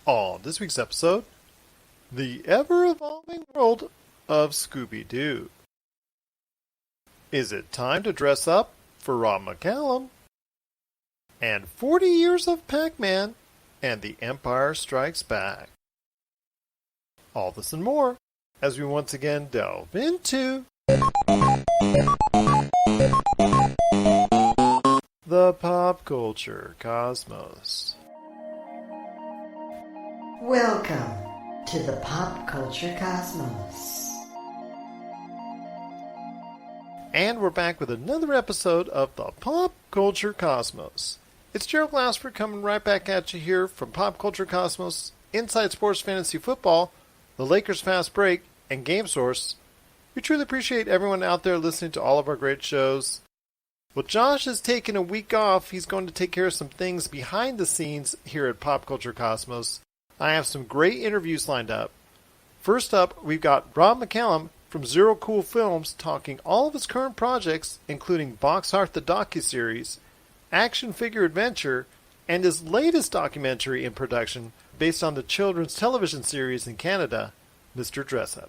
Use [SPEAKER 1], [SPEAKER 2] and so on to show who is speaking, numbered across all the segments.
[SPEAKER 1] On this week's episode, the ever-evolving world of Scooby-Doo. Is it time to dress up for Rob McCallum? And 40 years of Pac-Man and The Empire Strikes Back. All this and more as we once again delve into the pop culture cosmos.
[SPEAKER 2] Welcome to the Pop Culture Cosmos.
[SPEAKER 1] And we're back with another episode of the Pop Culture Cosmos. It's Gerald Glassford coming right back at you here from Pop Culture Cosmos, Inside Sports Fantasy Football, the Lakers Fast Break, and Game Source. We truly appreciate everyone out there listening to all of our great shows. Well, Josh is taking a week off. He's going to take care of some things behind the scenes here at Pop Culture Cosmos. I have some great interviews lined up. First up, we've got Rob McCallum from Zero Cool Films talking all of his current projects, including Boxheart the Docuseries, Action Figure Adventure, and his latest documentary in production based on the children's television series in Canada, Mr. Dressup.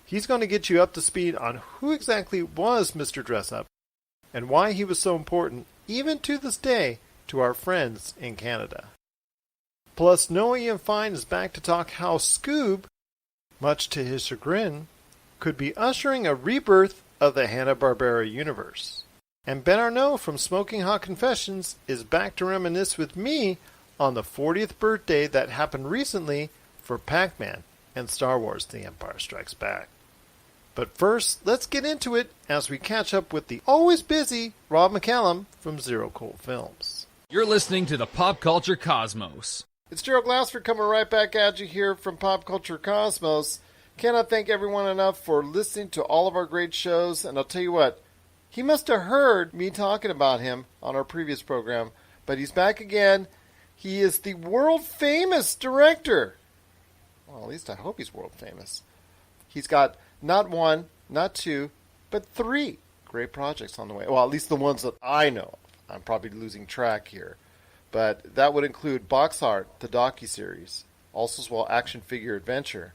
[SPEAKER 1] He's going to get you up to speed on who exactly was Mr. Dressup and why he was so important, even to this day, to our friends in Canada. Plus, Ian Fein is back to talk how Scoob, much to his chagrin, could be ushering a rebirth of the Hanna-Barbera universe. And Ben Arnot from Smoking Hot Confessions is back to reminisce with me on the 40th birthday that happened recently for Pac-Man and Star Wars The Empire Strikes Back. But first, let's get into it as we catch up with the always busy Rob McCallum from Zero Cool Films.
[SPEAKER 3] You're listening to the Pop Culture Cosmos.
[SPEAKER 1] It's Gerald Glassford coming right back at you here from Pop Culture Cosmos. Cannot thank everyone enough for listening to all of our great shows. And I'll tell you what, he must have heard me talking about him on our previous program, but he's back again. He is the world-famous director. Well, at least I hope he's world-famous. He's got not one, not two, but three great projects on the way. Well, at least the ones that I know of. I'm probably losing track here. But that would include Boxheart, the docuseries, also as well Action Figure Adventure,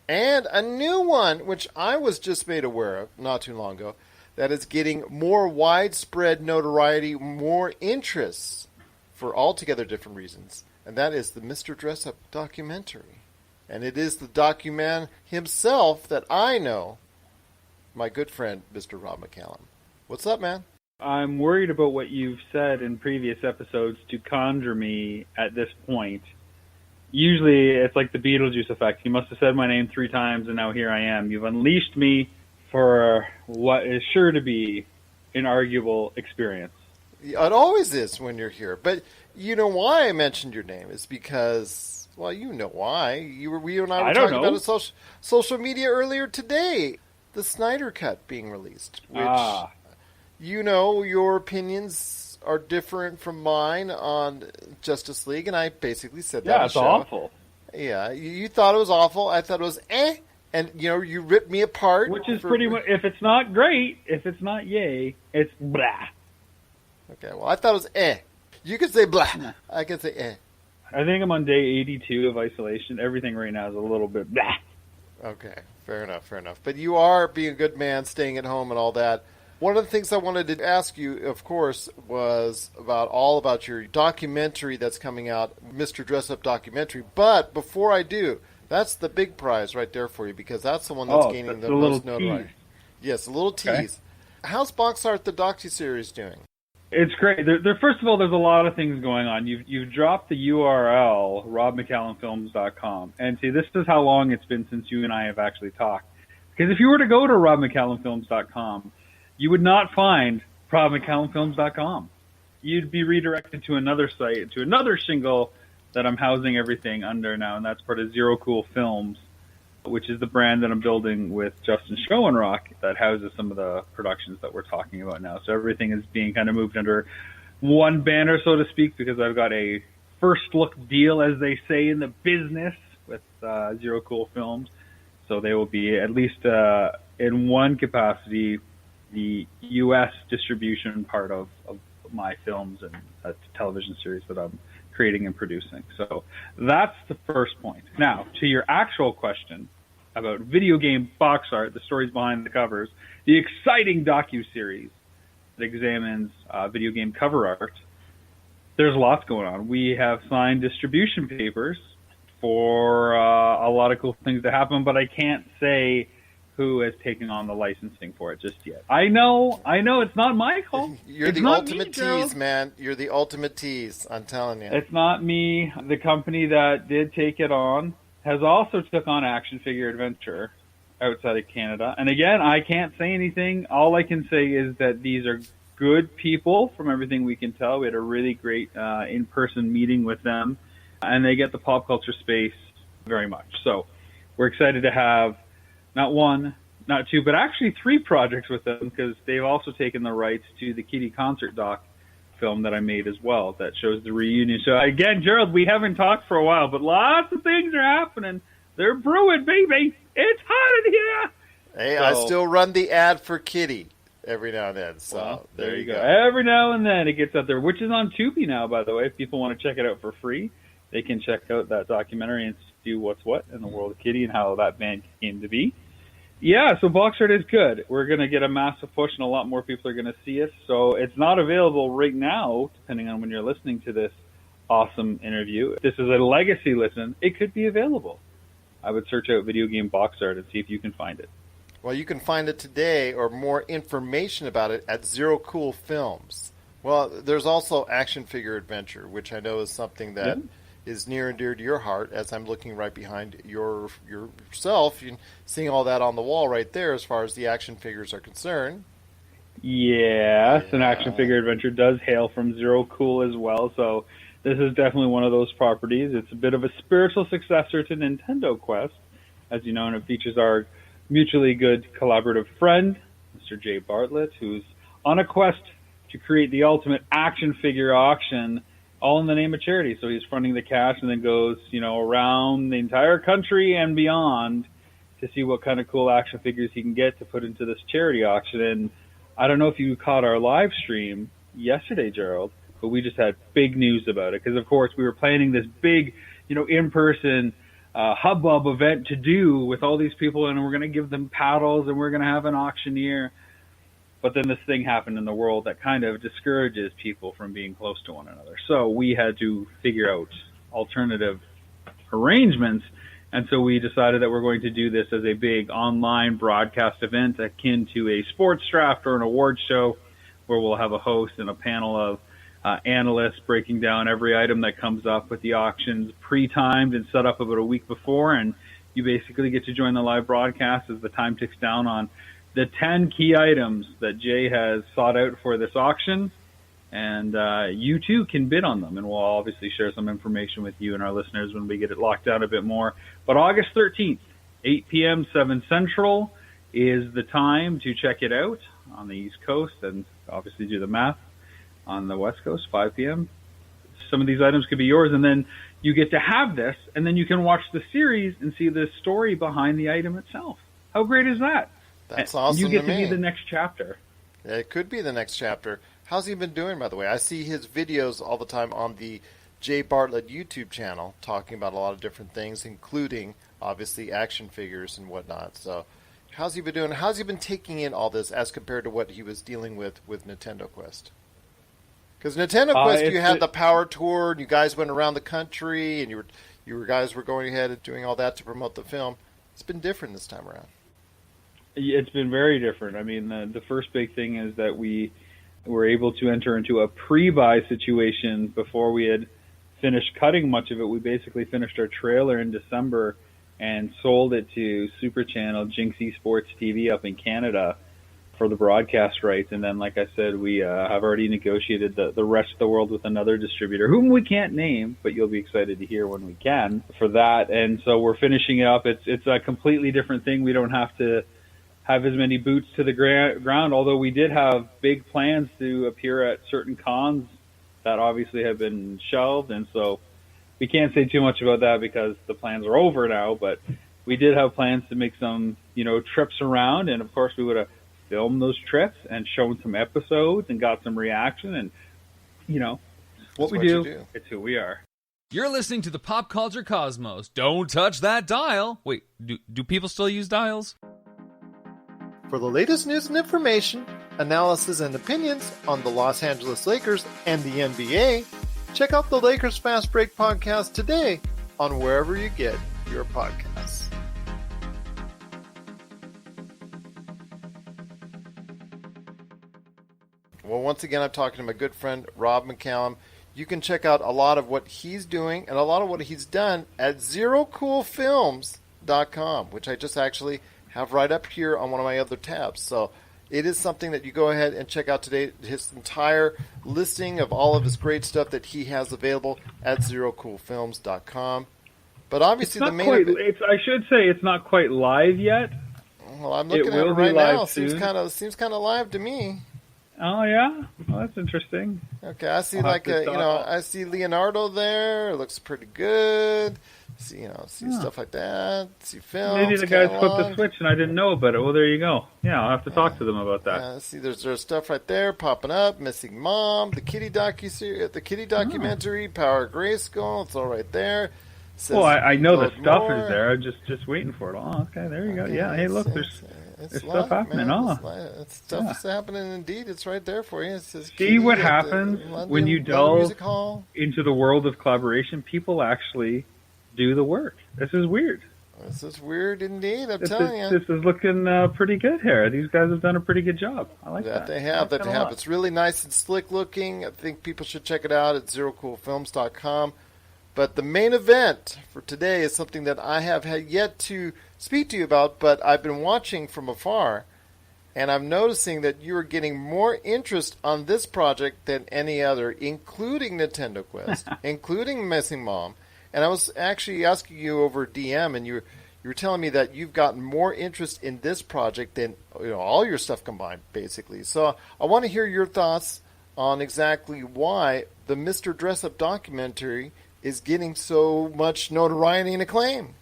[SPEAKER 1] and a new one, which I was just made aware of not too long ago, that is getting more widespread notoriety, more interest for altogether different reasons, and that is the Mr. Dressup documentary. And it is the documan himself that I know, my good friend, Mr. Rob McCallum. What's up, man?
[SPEAKER 4] I'm worried about what you've said in previous episodes to conjure me at this point. Usually it's like the Beetlejuice effect. You must have said my name 3 times and now here I am. You've unleashed me for what is sure to be an arguable experience.
[SPEAKER 1] It always is when you're here. But you know why I mentioned your name is because, well, you know why. We and I were talking about it on social media earlier today. The Snyder Cut being released, which... You know, your opinions are different from mine on Justice League, and I basically said that.
[SPEAKER 4] Yeah, it's awful.
[SPEAKER 1] Yeah, you thought it was awful. I thought it was and, you know, you ripped me apart.
[SPEAKER 4] Which is pretty much, if it's not great, if it's not yay, it's blah.
[SPEAKER 1] Okay, well, I thought it was You could say blah. I could say
[SPEAKER 4] I think I'm on day 82 of isolation. Everything right now is a little bit blah.
[SPEAKER 1] Okay, fair enough. But you are being a good man, staying at home and all that. One of the things I wanted to ask you, of course, was about your documentary that's coming out, Mr. Dressup documentary. But before I do, that's the big prize right there for you, because that's the one that's gaining the most notoriety. Yes, a little tease. Okay. How's Boxheart the docuseries doing?
[SPEAKER 4] It's great. First of all, there's a lot of things going on. You've dropped the URL, robmccallumfilms.com. And see, this is how long it's been since you and I have actually talked. Because if you were to go to robmccallumfilms.com, you would not find robmccallumfilms.com. You'd be redirected to another site, to another shingle that I'm housing everything under now, and that's part of Zero Cool Films, which is the brand that I'm building with Justin Schoenrock that houses some of the productions that we're talking about now. So everything is being kind of moved under one banner, so to speak, because I've got a first look deal, as they say in the business, with Zero Cool Films. So they will be, at least in one capacity, the U.S. distribution part of my films and a television series that I'm creating and producing. So that's the first point. Now, to your actual question about video game box art, the stories behind the covers, the exciting docuseries that examines video game cover art, there's lots going on. We have signed distribution papers for a lot of cool things to happen, but I can't say who has taken on the licensing for it just yet. I know, it's not my call.
[SPEAKER 1] You're
[SPEAKER 4] it's
[SPEAKER 1] the
[SPEAKER 4] not
[SPEAKER 1] ultimate
[SPEAKER 4] me, Gerald.
[SPEAKER 1] tease, man. You're the ultimate tease, I'm telling you.
[SPEAKER 4] It's not me. The company that did take it on has also took on Action Figure Adventure outside of Canada. And again, I can't say anything. All I can say is that these are good people from everything we can tell. We had a really great in-person meeting with them, and they get the pop culture space very much. So we're excited to have not one, not two, but actually 3 projects with them, because they've also taken the rights to the Kitty concert doc film that I made as well that shows the reunion. So again, Gerald, we haven't talked for a while, but lots of things are happening. They're brewing, baby. It's hot in here.
[SPEAKER 1] Hey,
[SPEAKER 4] So,
[SPEAKER 1] I still run the ad for Kitty every now and then. So
[SPEAKER 4] well,
[SPEAKER 1] there you go.
[SPEAKER 4] Every now and then it gets out there, which is on Tubi now, by the way. If people want to check it out for free, they can check out that documentary and see what's what in the world of Kitty and how that band came to be. Yeah, so box art is good. We're going to get a massive push, and a lot more people are going to see us. So it's not available right now, depending on when you're listening to this awesome interview. If this is a legacy listen, it could be available. I would search out video game box art and see if you can find it.
[SPEAKER 1] Well, you can find it today, or more information about it, at Zero Cool Films. Well, there's also Action Figure Adventure, which I know is something that is near and dear to your heart, as I'm looking right behind yourself, and seeing all that on the wall right there as far as the action figures are concerned.
[SPEAKER 4] Yes, an Action Figure Adventure does hail from Zero Cool as well, so this is definitely one of those properties. It's a bit of a spiritual successor to Nintendo Quest, as you know, and it features our mutually good collaborative friend, Mr. Jay Bartlett, who's on a quest to create the ultimate action figure auction, all in the name of charity. So he's fronting the cash and then goes, around the entire country and beyond to see what kind of cool action figures he can get to put into this charity auction. And I don't know if you caught our live stream yesterday, Gerald, but we just had big news about it. Because, of course, we were planning this big, in-person hubbub event to do with all these people, and we're going to give them paddles, and we're going to have an auctioneer. But then this thing happened in the world that kind of discourages people from being close to one another. So we had to figure out alternative arrangements. And so we decided that we're going to do this as a big online broadcast event akin to a sports draft or an award show, where we'll have a host and a panel of analysts breaking down every item that comes up with the auctions pre-timed and set up about a week before. And you basically get to join the live broadcast as the time ticks down on the 10 key items that Jay has sought out for this auction, and you too can bid on them, and we'll obviously share some information with you and our listeners when we get it locked down a bit more. But August 13th, 8 p.m., 7 Central is the time to check it out on the East Coast, and obviously do the math on the West Coast, 5 p.m. Some of these items could be yours, and then you get to have this, and then you can watch the series and see the story behind the item itself. How great is that?
[SPEAKER 1] That's awesome.
[SPEAKER 4] You get to be the next chapter.
[SPEAKER 1] Yeah, it could be the next chapter. How's he been doing, by the way? I see his videos all the time on the Jay Bartlett YouTube channel, talking about a lot of different things, including, obviously, action figures and whatnot. So how's he been doing? How's he been taking in all this as compared to what he was dealing with Nintendo Quest? Because Nintendo Quest, you had the Power Tour, and you guys went around the country, and you guys were going ahead and doing all that to promote the film. It's been different this time around.
[SPEAKER 4] It's been very different. I mean, the first big thing is that we were able to enter into a pre-buy situation before we had finished cutting much of it. We basically finished our trailer in December and sold it to Super Channel, Jinxie Sports TV up in Canada for the broadcast rights. And then, like I said, we have already negotiated the rest of the world with another distributor, whom we can't name, but you'll be excited to hear when we can for that. And so we're finishing it up. It's a completely different thing. We don't have to have as many boots to the ground, although we did have big plans to appear at certain cons that obviously have been shelved, and so we can't say too much about that because the plans are over now, but we did have plans to make some, trips around, and of course we would have filmed those trips and shown some episodes and got some reaction, and, what we do, it's who we are.
[SPEAKER 3] You're listening to the Pop Culture Cosmos. Don't touch that dial. Wait, do people still use dials?
[SPEAKER 1] For the latest news and information, analysis and opinions on the Los Angeles Lakers and the NBA, check out the Lakers Fast Break podcast today on wherever you get your podcasts. Well, once again, I'm talking to my good friend, Rob McCallum. You can check out a lot of what he's doing and a lot of what he's done at ZeroCoolFilms.com, which I just actually have right up here on one of my other tabs. So it is something that you go ahead and check out today. His entire listing of all of his great stuff that he has available at ZeroCoolFilms.com. But obviously the main...
[SPEAKER 4] I should say it's not quite live yet.
[SPEAKER 1] Well, I'm looking at it right now. Seems kind of live to me.
[SPEAKER 4] Oh yeah, well, that's interesting.
[SPEAKER 1] Okay, I see I see Leonardo there. It looks pretty good. See stuff like that. See films.
[SPEAKER 4] Maybe the guys flipped the switch and I didn't know about it. Well, there you go. Yeah, I'll have to talk to them about that.
[SPEAKER 1] Yeah, see, there's stuff right there popping up. Missing Mom, the Kitty documentary, Power of Grayskull. It's all right there.
[SPEAKER 4] Well, I know the stuff is there. I'm just waiting for it. Oh, okay, there you go. Yeah, hey, look, there's stuff happening.
[SPEAKER 1] Stuff's happening indeed. It's right there for you. It says
[SPEAKER 4] see what happens when you delve into the world of collaboration. People actually do the work. This is weird.
[SPEAKER 1] This is weird indeed. I'm telling you.
[SPEAKER 4] This is looking pretty good here. These guys have done a pretty good job. I like that.
[SPEAKER 1] They have. It's really nice and slick looking. I think people should check it out at ZeroCoolFilms.com. But the main event for today is something that I have had yet to speak to you about, but I've been watching from afar, and I'm noticing that you are getting more interest on this project than any other, including Nintendo Quest, including Missing Mom. And I was actually asking you over DM, and you were telling me that you've gotten more interest in this project than all your stuff combined, basically. So I want to hear your thoughts on exactly why the Mr. Dressup documentary is getting so much notoriety and acclaim.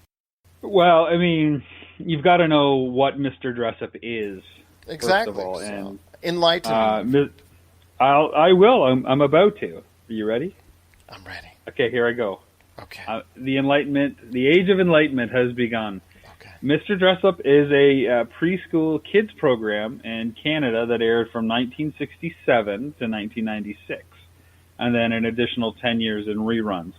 [SPEAKER 4] Well, I mean, you've got to know what Mr. Dressup is.
[SPEAKER 1] Exactly.
[SPEAKER 4] First of all, and
[SPEAKER 1] enlighten me.
[SPEAKER 4] I will. I'm about to. Are you ready?
[SPEAKER 1] I'm ready.
[SPEAKER 4] Okay, here I go.
[SPEAKER 1] Okay.
[SPEAKER 4] The age of enlightenment has begun.
[SPEAKER 1] Okay.
[SPEAKER 4] Mr. Dressup is a preschool kids program in Canada that aired from 1967 to 1996, and then an additional 10 years in reruns.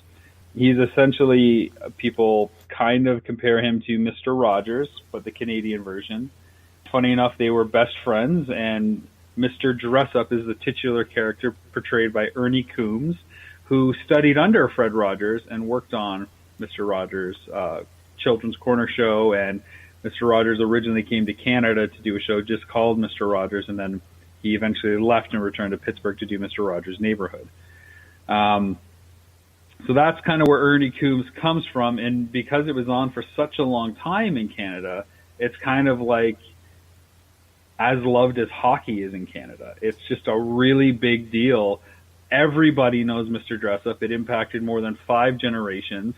[SPEAKER 4] He's essentially, people kind of compare him to Mr. Rogers, but the Canadian version. Funny enough, they were best friends, and Mr. Dressup is the titular character portrayed by Ernie Coombs, who studied under Fred Rogers and worked on Mr. Rogers' Children's Corner show, and Mr. Rogers originally came to Canada to do a show just called Mr. Rogers, and then he eventually left and returned to Pittsburgh to do Mr. Rogers' Neighborhood. So that's kind of where Ernie Coombs comes from, and because it was on for such a long time in Canada, it's kind of like as loved as hockey is in Canada. It's just a really big deal. Everybody knows Mr. Dressup. It impacted more than 5 generations,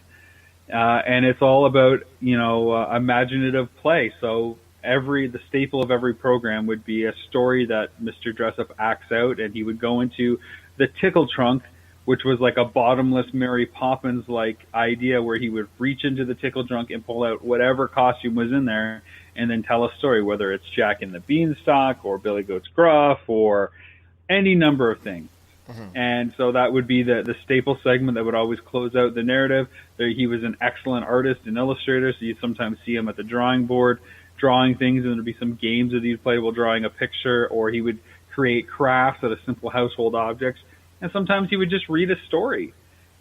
[SPEAKER 4] and it's all about imaginative play. So the staple of every program would be a story that Mr. Dressup acts out, and he would go into the tickle trunk, which was like a bottomless Mary Poppins-like idea where he would reach into the tickle trunk and pull out whatever costume was in there and then tell a story, whether it's Jack and the Beanstalk or Billy Goat's Gruff or any number of things. Mm-hmm. And so that would be the staple segment that would always close out the narrative. He was an excellent artist and illustrator, so you'd sometimes see him at the drawing board drawing things, and there'd be some games that he'd play while drawing a picture, or he would create crafts out of simple household objects. And sometimes he would just read a story.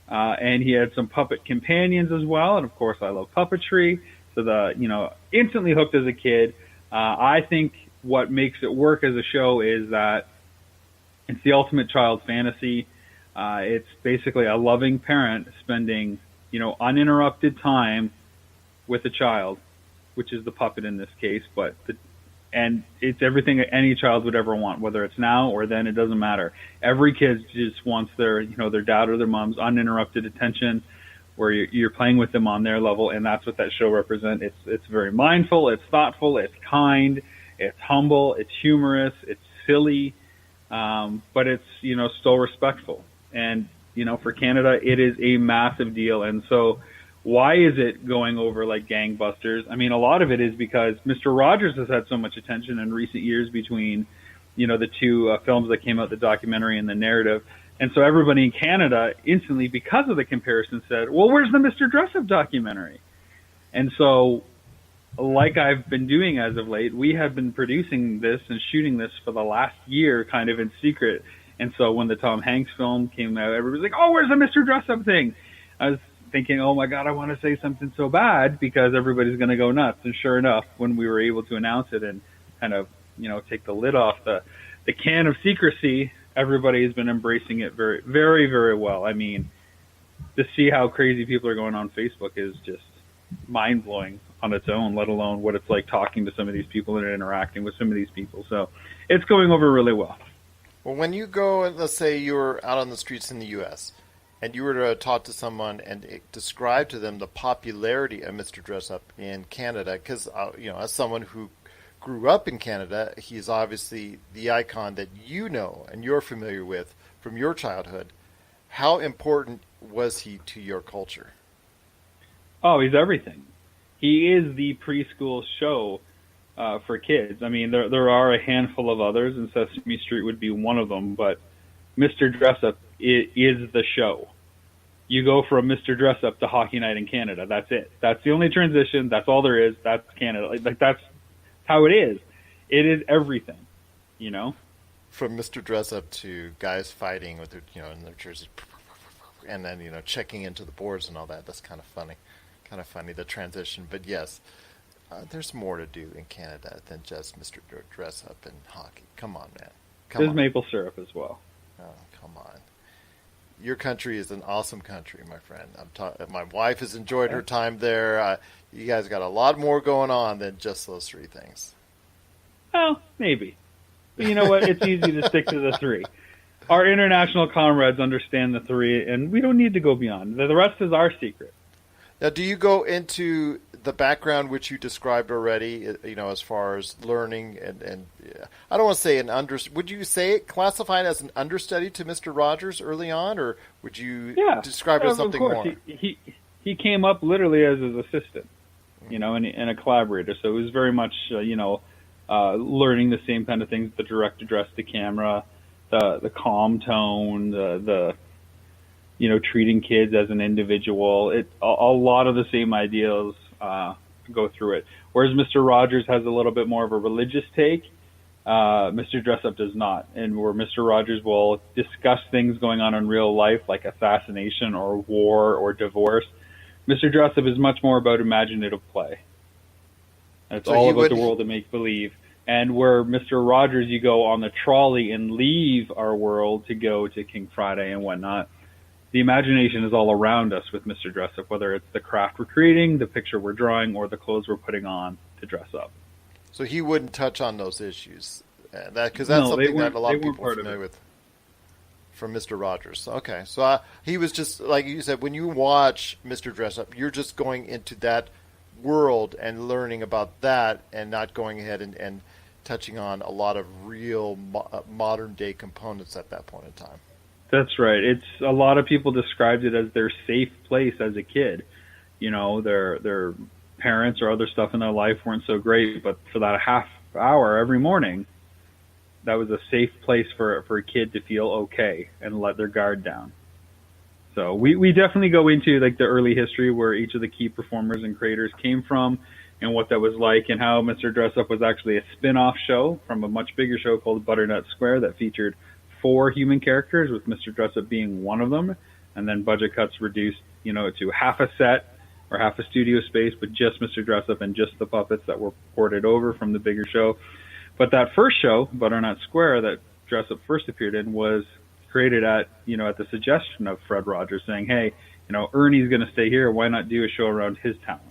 [SPEAKER 4] And he had some puppet companions as well. And, of course, I love puppetry. So, instantly hooked as a kid. I think what makes it work as a show is that it's the ultimate child fantasy. It's basically a loving parent spending, uninterrupted time with a child, which is the puppet in this case. And it's everything any child would ever want, whether it's now or then, it doesn't matter. Every kid just wants their dad or their mom's uninterrupted attention, where you're playing with them on their level, and that's what that show represents. It's very mindful, it's thoughtful, it's kind, it's humble, it's humorous, it's silly, but it's still respectful. And for Canada, it is a massive deal. And so why is it going over like gangbusters? I mean, a lot of it is because Mr. Rogers has had so much attention in recent years between, the two films that came out, the documentary and the narrative. And so everybody in Canada instantly, because of the comparison, said, well, where's the Mr. Dressup documentary? And so, like I've been doing as of late, we have been producing this and shooting this for the last year kind of in secret. And so when the Tom Hanks film came out, everybody's like, oh, where's the Mr. Dressup thing? I was thinking, oh my God, I want to say something so bad because everybody's going to go nuts. And sure enough, when we were able to announce it and kind of, take the lid off the can of secrecy, everybody has been embracing it very, very, very well. I mean, to see how crazy people are going on Facebook is just mind-blowing on its own, let alone what it's like talking to some of these people and interacting with some of these people. So it's going over really well.
[SPEAKER 1] Well, when you go, let's say you were out on the streets in the U.S., and you were to talk to someone and describe to them the popularity of Mr. Dressup in Canada, because, as someone who grew up in Canada, he's obviously the icon that you know and you're familiar with from your childhood. How important was he to your culture?
[SPEAKER 4] Oh, he's everything. He is the preschool show for kids. I mean, there are a handful of others, and Sesame Street would be one of them, but Mr. Dressup is the show. You go from Mr. Dressup to Hockey Night in Canada. That's it. That's the only transition. That's all there is. That's Canada. Like that's how it is. It is everything,
[SPEAKER 1] From Mr. Dressup to guys fighting with their, in their jerseys, and then, checking into the boards and all that. That's kind of funny, the transition. But yes, there's more to do in Canada than just Mr. Dressup and hockey. Come on, man.
[SPEAKER 4] There's maple syrup as well.
[SPEAKER 1] Oh, come on. Your country is an awesome country, my friend. My wife has enjoyed her time there. You guys got a lot more going on than just those three things.
[SPEAKER 4] Well, maybe. But you know what? It's easy to stick to the three. Our international comrades understand the three, and we don't need to go beyond. The rest is our secret.
[SPEAKER 1] Now, do you go into the background which you described already, as far as learning and I don't want to say would you classify it as an understudy to Mr. Rogers early on, or would you describe it as something more?
[SPEAKER 4] He came up literally as his assistant, and a collaborator. So it was very much, learning the same kind of things, the direct address to camera, the calm tone, the treating kids as an individual. A lot of the same ideas go through it. Whereas Mr. Rogers has a little bit more of a religious take, Mr. Dressup does not. And where Mr. Rogers will discuss things going on in real life, like assassination or war or divorce, Mr. Dressup is much more about imaginative play. And it's all about the world of make-believe. And where Mr. Rogers, you go on the trolley and leave our world to go to King Friday and whatnot, the imagination is all around us with Mr. Dressup, whether it's the craft we're creating, the picture we're drawing, or the clothes we're putting on to dress up.
[SPEAKER 1] So he wouldn't touch on those issues, because that's something that a lot of people are familiar with from Mr. Rogers. Okay, so he was just, like you said, when you watch Mr. Dressup, you're just going into that world and learning about that and not going ahead and touching on a lot of real modern-day components at that point in time.
[SPEAKER 4] That's right. It's a lot of people described it as their safe place as a kid. Their parents or other stuff in their life weren't so great, but for that half hour every morning, that was a safe place for a kid to feel okay and let their guard down. So we definitely go into like the early history where each of the key performers and creators came from and what that was like, and how Mr. Dressup was actually a spin-off show from a much bigger show called Butternut Square that featured 4 human characters, with Mr. Dressup being one of them, and then budget cuts reduced, to half a set or half a studio space with just Mr. Dressup and just the puppets that were ported over from the bigger show. But that first show, Butternut Square, that Dressup first appeared in, was created at the suggestion of Fred Rogers, saying, hey, Ernie's going to stay here. Why not do a show around his talent?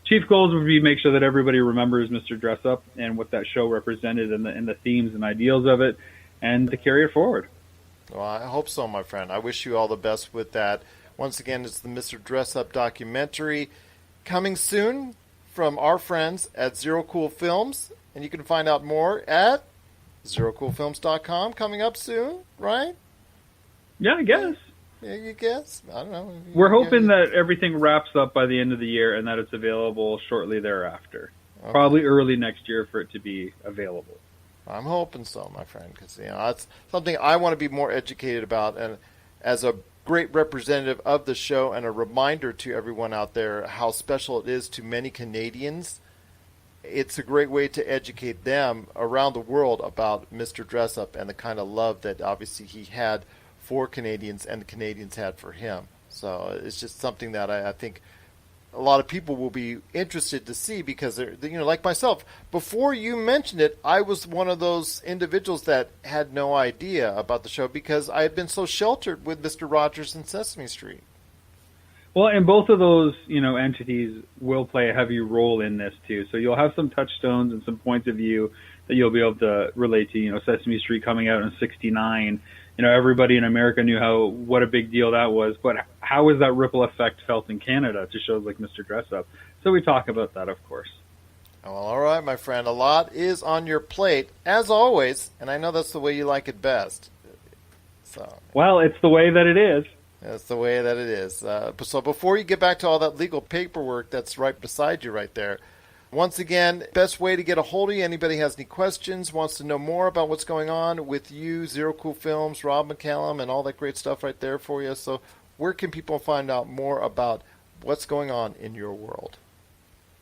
[SPEAKER 4] Chief goals would be make sure that everybody remembers Mr. Dressup and what that show represented and the themes and ideals of it, and to carry it forward.
[SPEAKER 1] Well, I hope so, my friend. I wish you all the best with that. Once again, it's the Mr. Dressup documentary coming soon from our friends at Zero Cool Films, and you can find out more at zerocoolfilms.com. Coming up soon, right?
[SPEAKER 4] Yeah, I guess.
[SPEAKER 1] You guess? I don't know.
[SPEAKER 4] We're hoping that everything wraps up by the end of the year and that it's available shortly thereafter. Okay. Probably early next year for it to be available.
[SPEAKER 1] I'm hoping so, my friend, because that's something I want to be more educated about. And as a great representative of the show and a reminder to everyone out there how special it is to many Canadians, it's a great way to educate them around the world about Mr. Dressup and the kind of love that obviously he had for Canadians and the Canadians had for him. So it's just something that I think a lot of people will be interested to see, because they're, like myself, before you mentioned it, I was one of those individuals that had no idea about the show because I had been so sheltered with Mr. Rogers and Sesame Street.
[SPEAKER 4] Well, and both of those, entities will play a heavy role in this too. So you'll have some touchstones and some points of view that you'll be able to relate to. Sesame Street coming out in '69. Everybody in America knew what a big deal that was, but how was that ripple effect felt in Canada to shows like Mr. Dressup? So we talk about that, of course.
[SPEAKER 1] Well, all right, my friend. A lot is on your plate, as always, and I know that's the way you like it best.
[SPEAKER 4] Well, it's the way that it is.
[SPEAKER 1] That's the way that it is. So before you get back to all that legal paperwork that's right beside you right there, once again, best way to get a hold of you, anybody has any questions, wants to know more about what's going on with you, Zero Cool Films, Rob McCallum, and all that great stuff right there for you. So where can people find out more about what's going on in your world?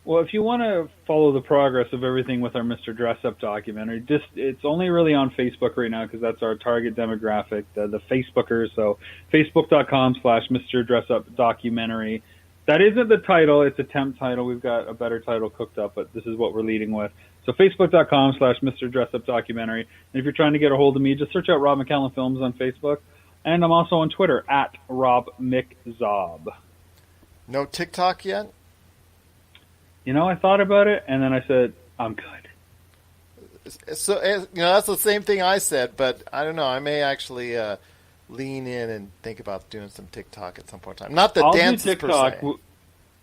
[SPEAKER 4] Well, if you want to follow the progress of everything with our Mr. Dressup documentary, it's only really on Facebook right now because that's our target demographic, the Facebookers. So facebook.com/Mr. Dressup documentary. That isn't the title. It's a temp title. We've got a better title cooked up, but this is what we're leading with. So facebook.com/Mr. Dressup documentary. And if you're trying to get a hold of me, just search out Rob McCallum Films on Facebook. And I'm also on Twitter @RobMcZob.
[SPEAKER 1] No TikTok yet?
[SPEAKER 4] I thought about it, and then I said, I'm good.
[SPEAKER 1] So, that's the same thing I said, but I don't know. I may actually lean in and think about doing some TikTok at some point in time. Not the dances per se.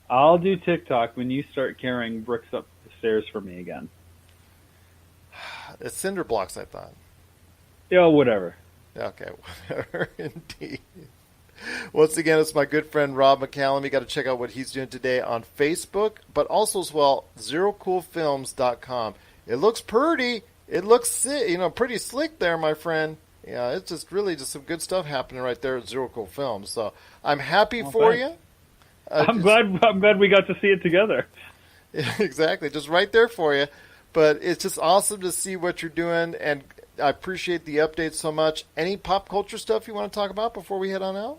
[SPEAKER 4] I'll do TikTok when you start carrying bricks up the stairs for me again.
[SPEAKER 1] It's cinder blocks, I thought.
[SPEAKER 4] Yeah, whatever.
[SPEAKER 1] Okay, whatever, indeed. Once again, it's my good friend Rob McCallum. You got to check out what he's doing today on Facebook, but also as well, ZeroCoolFilms.com. It looks pretty. It looks, pretty slick there, my friend. Yeah, it's just really just some good stuff happening right there at Zero Cool Films. So I'm happy for you.
[SPEAKER 4] I'm glad we got to see it together.
[SPEAKER 1] Exactly, just right there for you. But it's just awesome to see what you're doing, and I appreciate the updates so much. Any pop culture stuff you want to talk about before we head on out?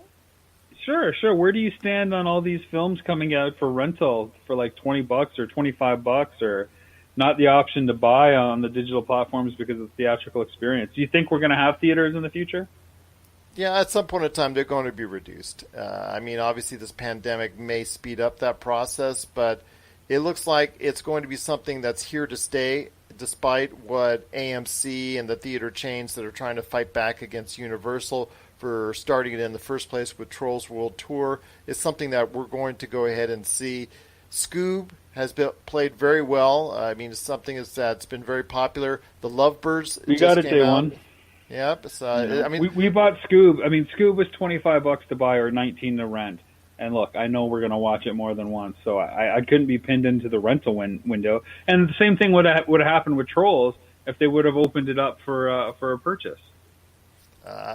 [SPEAKER 4] Sure. Where do you stand on all these films coming out for rental for like $20 or $25 or not the option to buy on the digital platforms because of the theatrical experience? Do you think we're going to have theaters in the future?
[SPEAKER 1] Yeah, at some point in time, they're going to be reduced. Obviously this pandemic may speed up that process, but it looks like it's going to be something that's here to stay, despite what AMC and the theater chains that are trying to fight back against Universal for starting it in the first place with Trolls World Tour. Is something that we're going to go ahead and see. Scoob has played very well. It's something that's been very popular. The Lovebirds.
[SPEAKER 4] We got it day one.
[SPEAKER 1] Yep. So,
[SPEAKER 4] we bought Scoob. Scoob was $25 to buy or $19 to rent. And look, I know we're going to watch it more than once, so I couldn't be pinned into the rental window. And the same thing would have happened with Trolls if they would have opened it up for a purchase.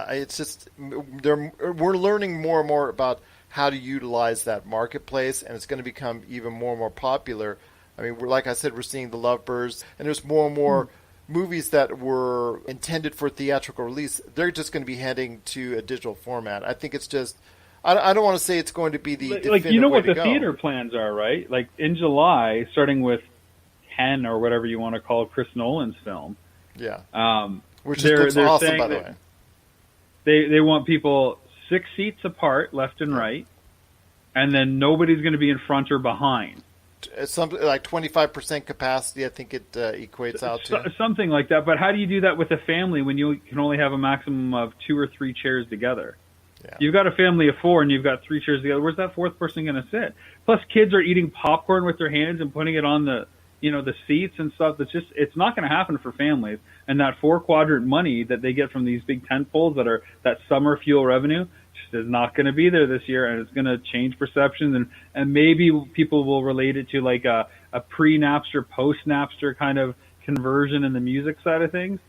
[SPEAKER 1] It's just we're learning more and more about how to utilize that marketplace, and it's going to become even more and more popular. Like I said, we're seeing the Lovebirds, and there's more and more movies that were intended for theatrical release. They're just going to be heading to a digital format. I think it's just, I don't want to say it's going to be the definitive
[SPEAKER 4] what
[SPEAKER 1] way
[SPEAKER 4] the
[SPEAKER 1] to go.
[SPEAKER 4] Theater plans are, right? Like in July, starting with 10 or whatever you want to call Chris Nolan's film.
[SPEAKER 1] Yeah. Which looks awesome, by the way.
[SPEAKER 4] They want people 6 seats apart, left and right, and then nobody's going to be in front or behind.
[SPEAKER 1] Something like 25% capacity, I think it equates out to.
[SPEAKER 4] Something like that. But how do you do that with a family when you can only have a maximum of 2 or 3 chairs together? Yeah. You've got a family of 4 and you've got 3 chairs together. Where's that 4th person going to sit? Plus, kids are eating popcorn with their hands and putting it on the seats and stuff. It's not going to happen for families. And that 4-quadrant money that they get from these big tent poles that are that summer fuel revenue is not going to be there this year, and it's going to change perceptions, and maybe people will relate it to like a pre-Napster, post-Napster kind of conversion in the music side of things.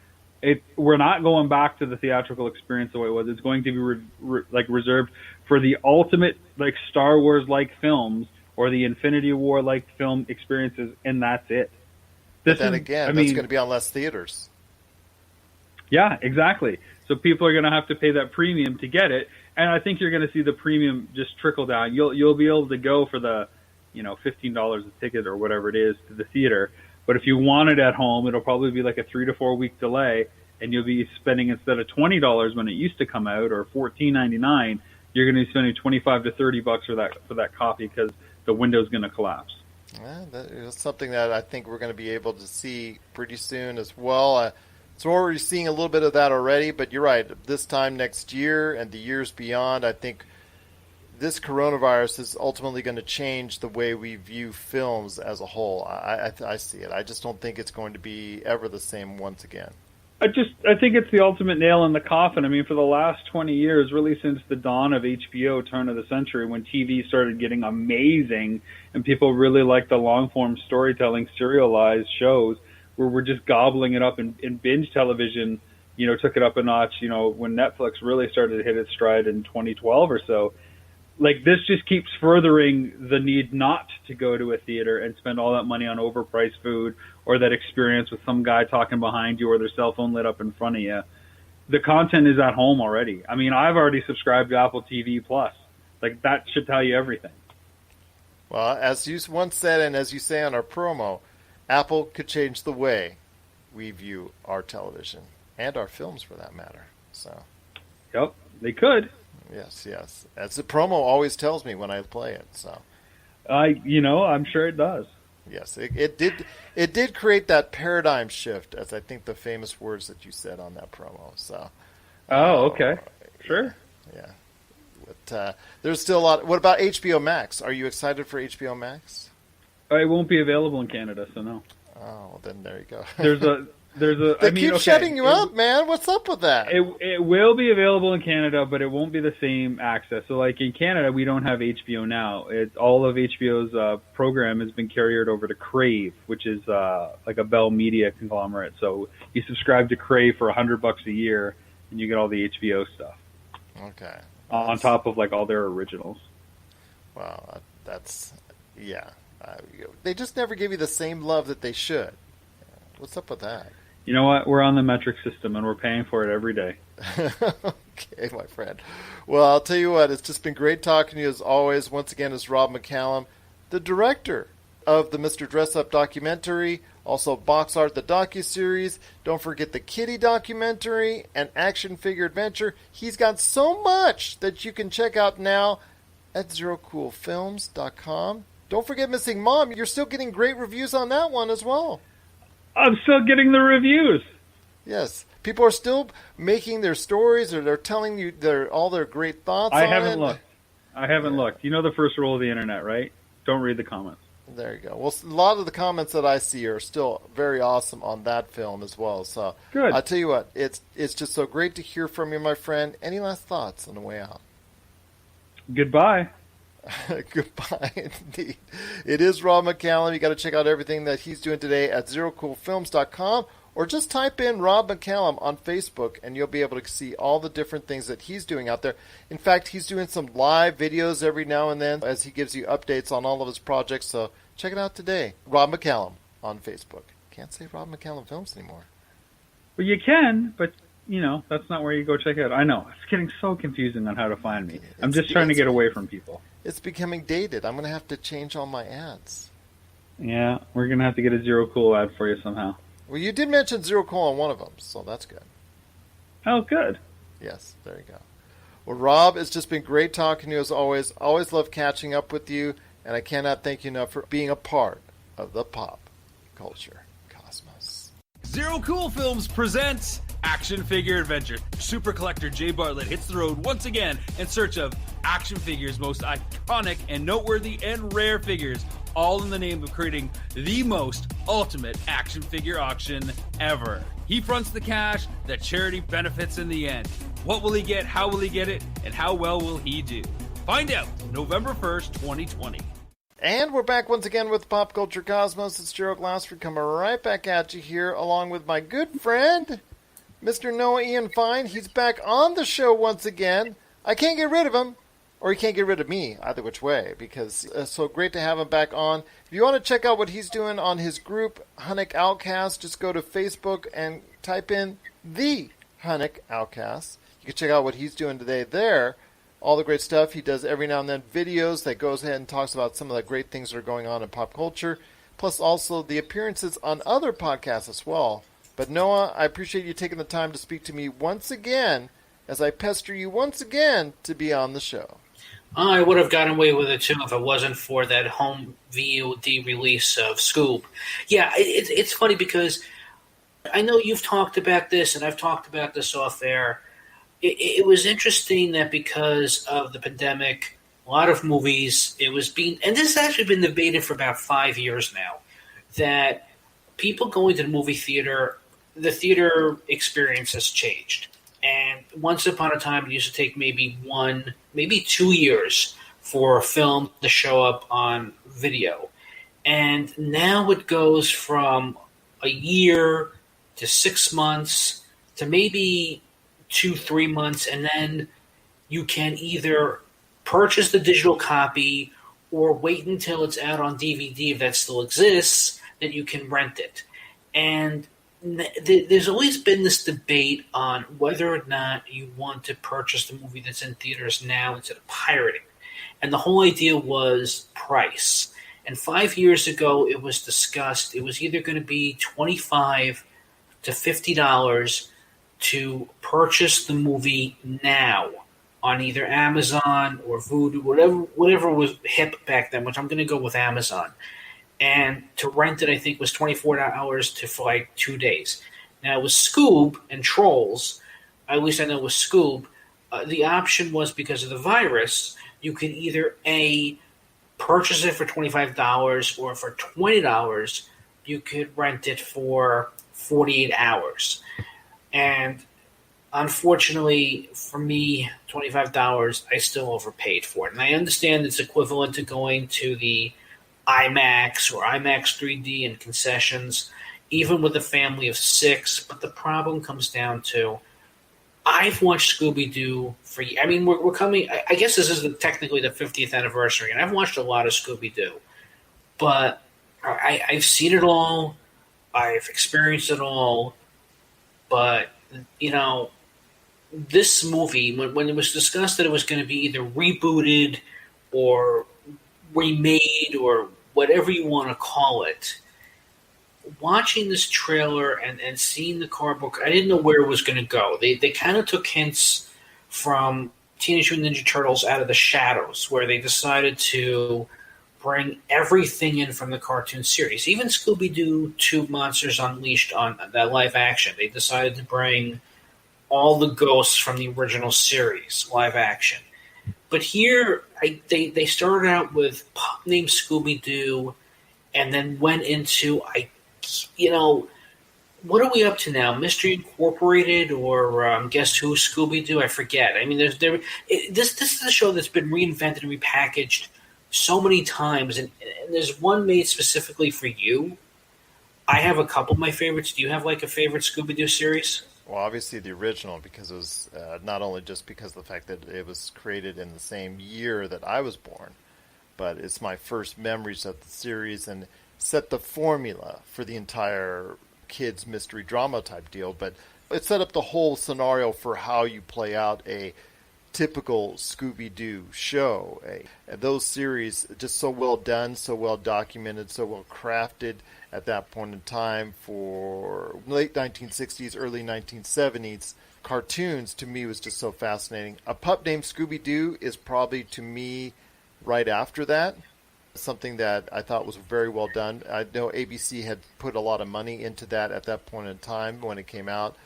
[SPEAKER 4] We're not going back to the theatrical experience the way it was. It's going to be reserved for the ultimate like Star Wars-like films or the Infinity War-like film experiences, and that's it.
[SPEAKER 1] But then again, that's going to be on less theaters.
[SPEAKER 4] Yeah, exactly. So people are going to have to pay that premium to get it, and I think you're going to see the premium just trickle down. You'll be able to go for the, $15 a ticket or whatever it is to the theater. But if you want it at home, it'll probably be like a 3 to 4 week delay, and you'll be spending, instead of $20 when it used to come out or $14.99, you're going to be spending $25 to $30 for that copy because the window's going to collapse.
[SPEAKER 1] Yeah, that is something that I think we're going to be able to see pretty soon as well. So we're already seeing a little bit of that already, but you're right. This time next year and the years beyond, I think this coronavirus is ultimately going to change the way we view films as a whole. I see it. I just don't think it's going to be ever the same once again.
[SPEAKER 4] I think it's the ultimate nail in the coffin. I mean, for the last 20 years, really since the dawn of HBO, turn of the century, when TV started getting amazing and people really liked the long-form storytelling, serialized shows, where we're just gobbling it up in binge television, took it up a notch, when Netflix really started to hit its stride in 2012 or so. Like, this just keeps furthering the need not to go to a theater and spend all that money on overpriced food or that experience with some guy talking behind you or their cell phone lit up in front of you. The content is at home already. I mean, I've already subscribed to Apple TV Plus. Like, that should tell you everything.
[SPEAKER 1] Well, as you once said, and as you say on our promo, Apple could change the way we view our television and our films, for that matter. So,
[SPEAKER 4] yep, they could.
[SPEAKER 1] Yes. As the promo always tells me when I play it. So,
[SPEAKER 4] I'm sure it does.
[SPEAKER 1] Yes, it did create that paradigm shift, as I think the famous words that you said on that promo. So.
[SPEAKER 4] Oh, okay, sure.
[SPEAKER 1] Yeah, but there's still a lot. What about HBO Max? Are you excited for HBO Max?
[SPEAKER 4] It won't be available in Canada, so no.
[SPEAKER 1] Oh, then there you go.
[SPEAKER 4] There's a.
[SPEAKER 1] They keep shutting you up, man. What's up with that?
[SPEAKER 4] It will be available in Canada, but it won't be the same access. So, like in Canada, we don't have HBO now. All of HBO's program has been carried over to Crave, which is like a Bell Media conglomerate. So you subscribe to Crave for $100 a year, and you get all the HBO stuff.
[SPEAKER 1] Okay.
[SPEAKER 4] On top of like all their originals.
[SPEAKER 1] Wow, that's they just never give you the same love that they should. What's up with that?
[SPEAKER 4] You know what? We're on the metric system, and we're paying for it every day.
[SPEAKER 1] Okay, my friend. Well, I'll tell you what. It's just been great talking to you as always. Once again, is Rob McCallum, the director of the Mr. Dressup documentary, also Box Art, the Docuseries. Don't forget the Kitty documentary and Action Figure Adventure. He's got so much that you can check out now at zerocoolfilms.com. Don't forget Missing Mom. You're still getting great reviews on that one as well.
[SPEAKER 4] I'm still getting the reviews.
[SPEAKER 1] Yes. People are still making their stories, or they're telling you all their great thoughts on it.
[SPEAKER 4] I haven't looked. You know the first rule of the internet, right? Don't read the comments.
[SPEAKER 1] There you go. Well, a lot of the comments that I see are still very awesome on that film as well. So,
[SPEAKER 4] good.
[SPEAKER 1] I'll tell you what, it's just so great to hear from you, my friend. Any last thoughts on the way out?
[SPEAKER 4] Goodbye.
[SPEAKER 1] Goodbye, indeed. It is Rob McCallum. You got to check out everything that he's doing today at zerocoolfilms.com, or just type in Rob McCallum on Facebook, and you'll be able to see all the different things that he's doing out there. In fact, he's doing some live videos every now and then as he gives you updates on all of his projects. So check it out today. Rob McCallum on Facebook. Can't say Rob McCallum Films anymore.
[SPEAKER 4] Well, you can, but that's not where you go check it out. I know. It's getting so confusing on how to find me. I'm just trying to get away from people.
[SPEAKER 1] It's becoming dated. I'm going to have to change all my ads.
[SPEAKER 4] Yeah, we're going to have to get a Zero Cool ad for you somehow.
[SPEAKER 1] Well, you did mention Zero Cool on one of them, so that's good.
[SPEAKER 4] Oh, good.
[SPEAKER 1] Yes, there you go. Well, Rob, it's just been great talking to you as always. Always love catching up with you, and I cannot thank you enough for being a part of the pop culture cosmos.
[SPEAKER 3] Zero Cool Films presents Action Figure Adventure. Super collector Jay Bartlett hits the road once again in search of action figures' most iconic and noteworthy and rare figures, all in the name of creating the most ultimate action figure auction ever. He fronts the cash, the charity benefits in the end. What will he get, how will he get it, and how well will he do? Find out November 1st, 2020.
[SPEAKER 1] And we're back once again with Pop Culture Cosmos. It's Gerald Glassford coming right back at you here, along with my good friend, Mr. Noah Ian Fein. He's back on the show once again. I can't get rid of him, or he can't get rid of me, either which way, because it's so great to have him back on. If you want to check out what he's doing on his group, HunnicOutcasts, just go to Facebook and type in the HunnicOutcasts. You can check out what he's doing today there. All the great stuff. He does every now and then videos that goes ahead and talks about some of the great things that are going on in pop culture, plus also the appearances on other podcasts as well. But Noah, I appreciate you taking the time to speak to me once again, as I pester you once again to be on the show.
[SPEAKER 5] I would have gotten away with it too if it wasn't for that home VOD release of Scoob. Yeah, it's funny because I know you've talked about this, and I've talked about this off air. It was interesting that because of the pandemic, a lot of movies, it was being, and this has actually been debated for about 5 years now, that people going to the movie theater, the theater experience has changed. And once upon a time, it used to take maybe 2 years for a film to show up on video. And now it goes from a year to 6 months to maybe 2-3 months, and then you can either purchase the digital copy or wait until it's out on DVD, if that still exists, that you can rent it. And there's always been this debate on whether or not you want to purchase the movie that's in theaters now instead of pirating. And the whole idea was price. And 5 years ago, it was discussed, it was either going to be $25 to $50 to purchase the movie now on either Amazon or Vudu, whatever was hip back then, which I'm going to go with Amazon. And to rent it, I think, was $24 for like 2 days. Now, with Scoob and Trolls, at least I know with Scoob, the option was because of the virus, you could either purchase it for $25 or for $20, you could rent it for 48 hours. And unfortunately, for me, $25, I still overpaid for it. And I understand it's equivalent to going to the IMAX or IMAX 3D and concessions, even with a family of 6. But the problem comes down to, I've watched Scooby-Doo for, I mean, we're coming, I guess this is technically the 50th anniversary, and I've watched a lot of Scooby-Doo. But I've seen it all. I've experienced it all. But, you know, this movie, when it was discussed that it was going to be either rebooted or remade or whatever you want to call it, watching this trailer and seeing the cardboard, I didn't know where it was going to go. They kind of took hints from Teenage Mutant Ninja Turtles Out of the Shadows, where they decided to bring everything in from the cartoon series. Even Scooby-Doo 2 Monsters Unleashed on that live action, they decided to bring all the ghosts from the original series live action. But here, they started out with Pup Named Scooby-Doo and then went into, what are we up to now? Mystery Incorporated or Guess Who Scooby-Doo? I forget. I mean, this is a show that's been reinvented and repackaged so many times, and there's one made specifically for you. I have a couple of my favorites. Do you have like a favorite Scooby-Doo series?
[SPEAKER 1] Well, obviously the original, because it was not only just because of the fact that it was created in the same year that I was born, but it's my first memories of the series and set the formula for the entire kids mystery drama type deal. But it set up the whole scenario for how you play out a typical Scooby-Doo show. Those series just so well done, so well documented, so well crafted at that point in time for late 1960s, early 1970s cartoons. To me, was just so fascinating. A Pup Named Scooby-Doo is probably, to me, right after that. Something that I thought was very well done. I know ABC had put a lot of money into that at that point in time when it came out.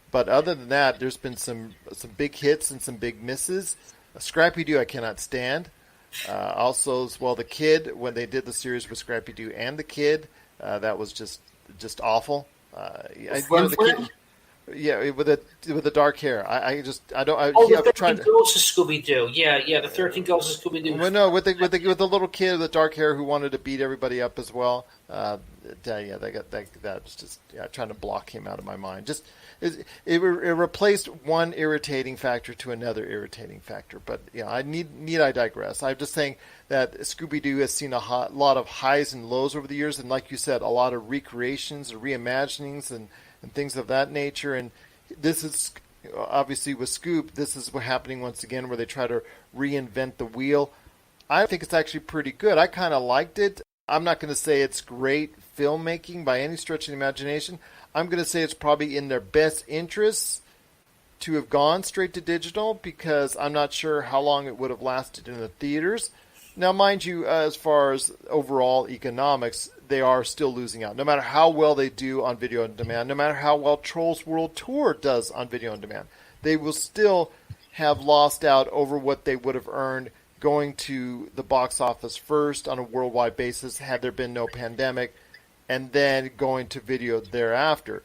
[SPEAKER 1] But other than that, there's been some big hits and some big misses. Scrappy-Doo I cannot stand. Also, as well, the Kid, when they did the series with Scrappy-Doo and the Kid, that was just awful. The Kid, yeah, with the dark hair.
[SPEAKER 5] The 13 Girls of Scooby-Doo. Yeah, the 13 Girls of Scooby-Doo.
[SPEAKER 1] Well, no, with the little kid with the dark hair who wanted to beat everybody up as well. That was just trying to block him out of my mind. Just it replaced one irritating factor to another irritating factor. But I digress. I'm just saying that Scooby-Doo has seen a lot of highs and lows over the years, and like you said, a lot of recreations, reimaginings, and things of that nature. And this is obviously with Scoob, this is what's happening once again, where they try to reinvent the wheel. I think it's actually pretty good. I kind of liked it. I'm not going to say it's great filmmaking by any stretch of the imagination. I'm going to say it's probably in their best interests to have gone straight to digital, because I'm not sure how long it would have lasted in the theaters. Now, mind you, as far as overall economics, they are still losing out. No matter how well they do on video on demand, no matter how well Trolls World Tour does on video on demand, they will still have lost out over what they would have earned going to the box office first on a worldwide basis had there been no pandemic, and then going to video thereafter.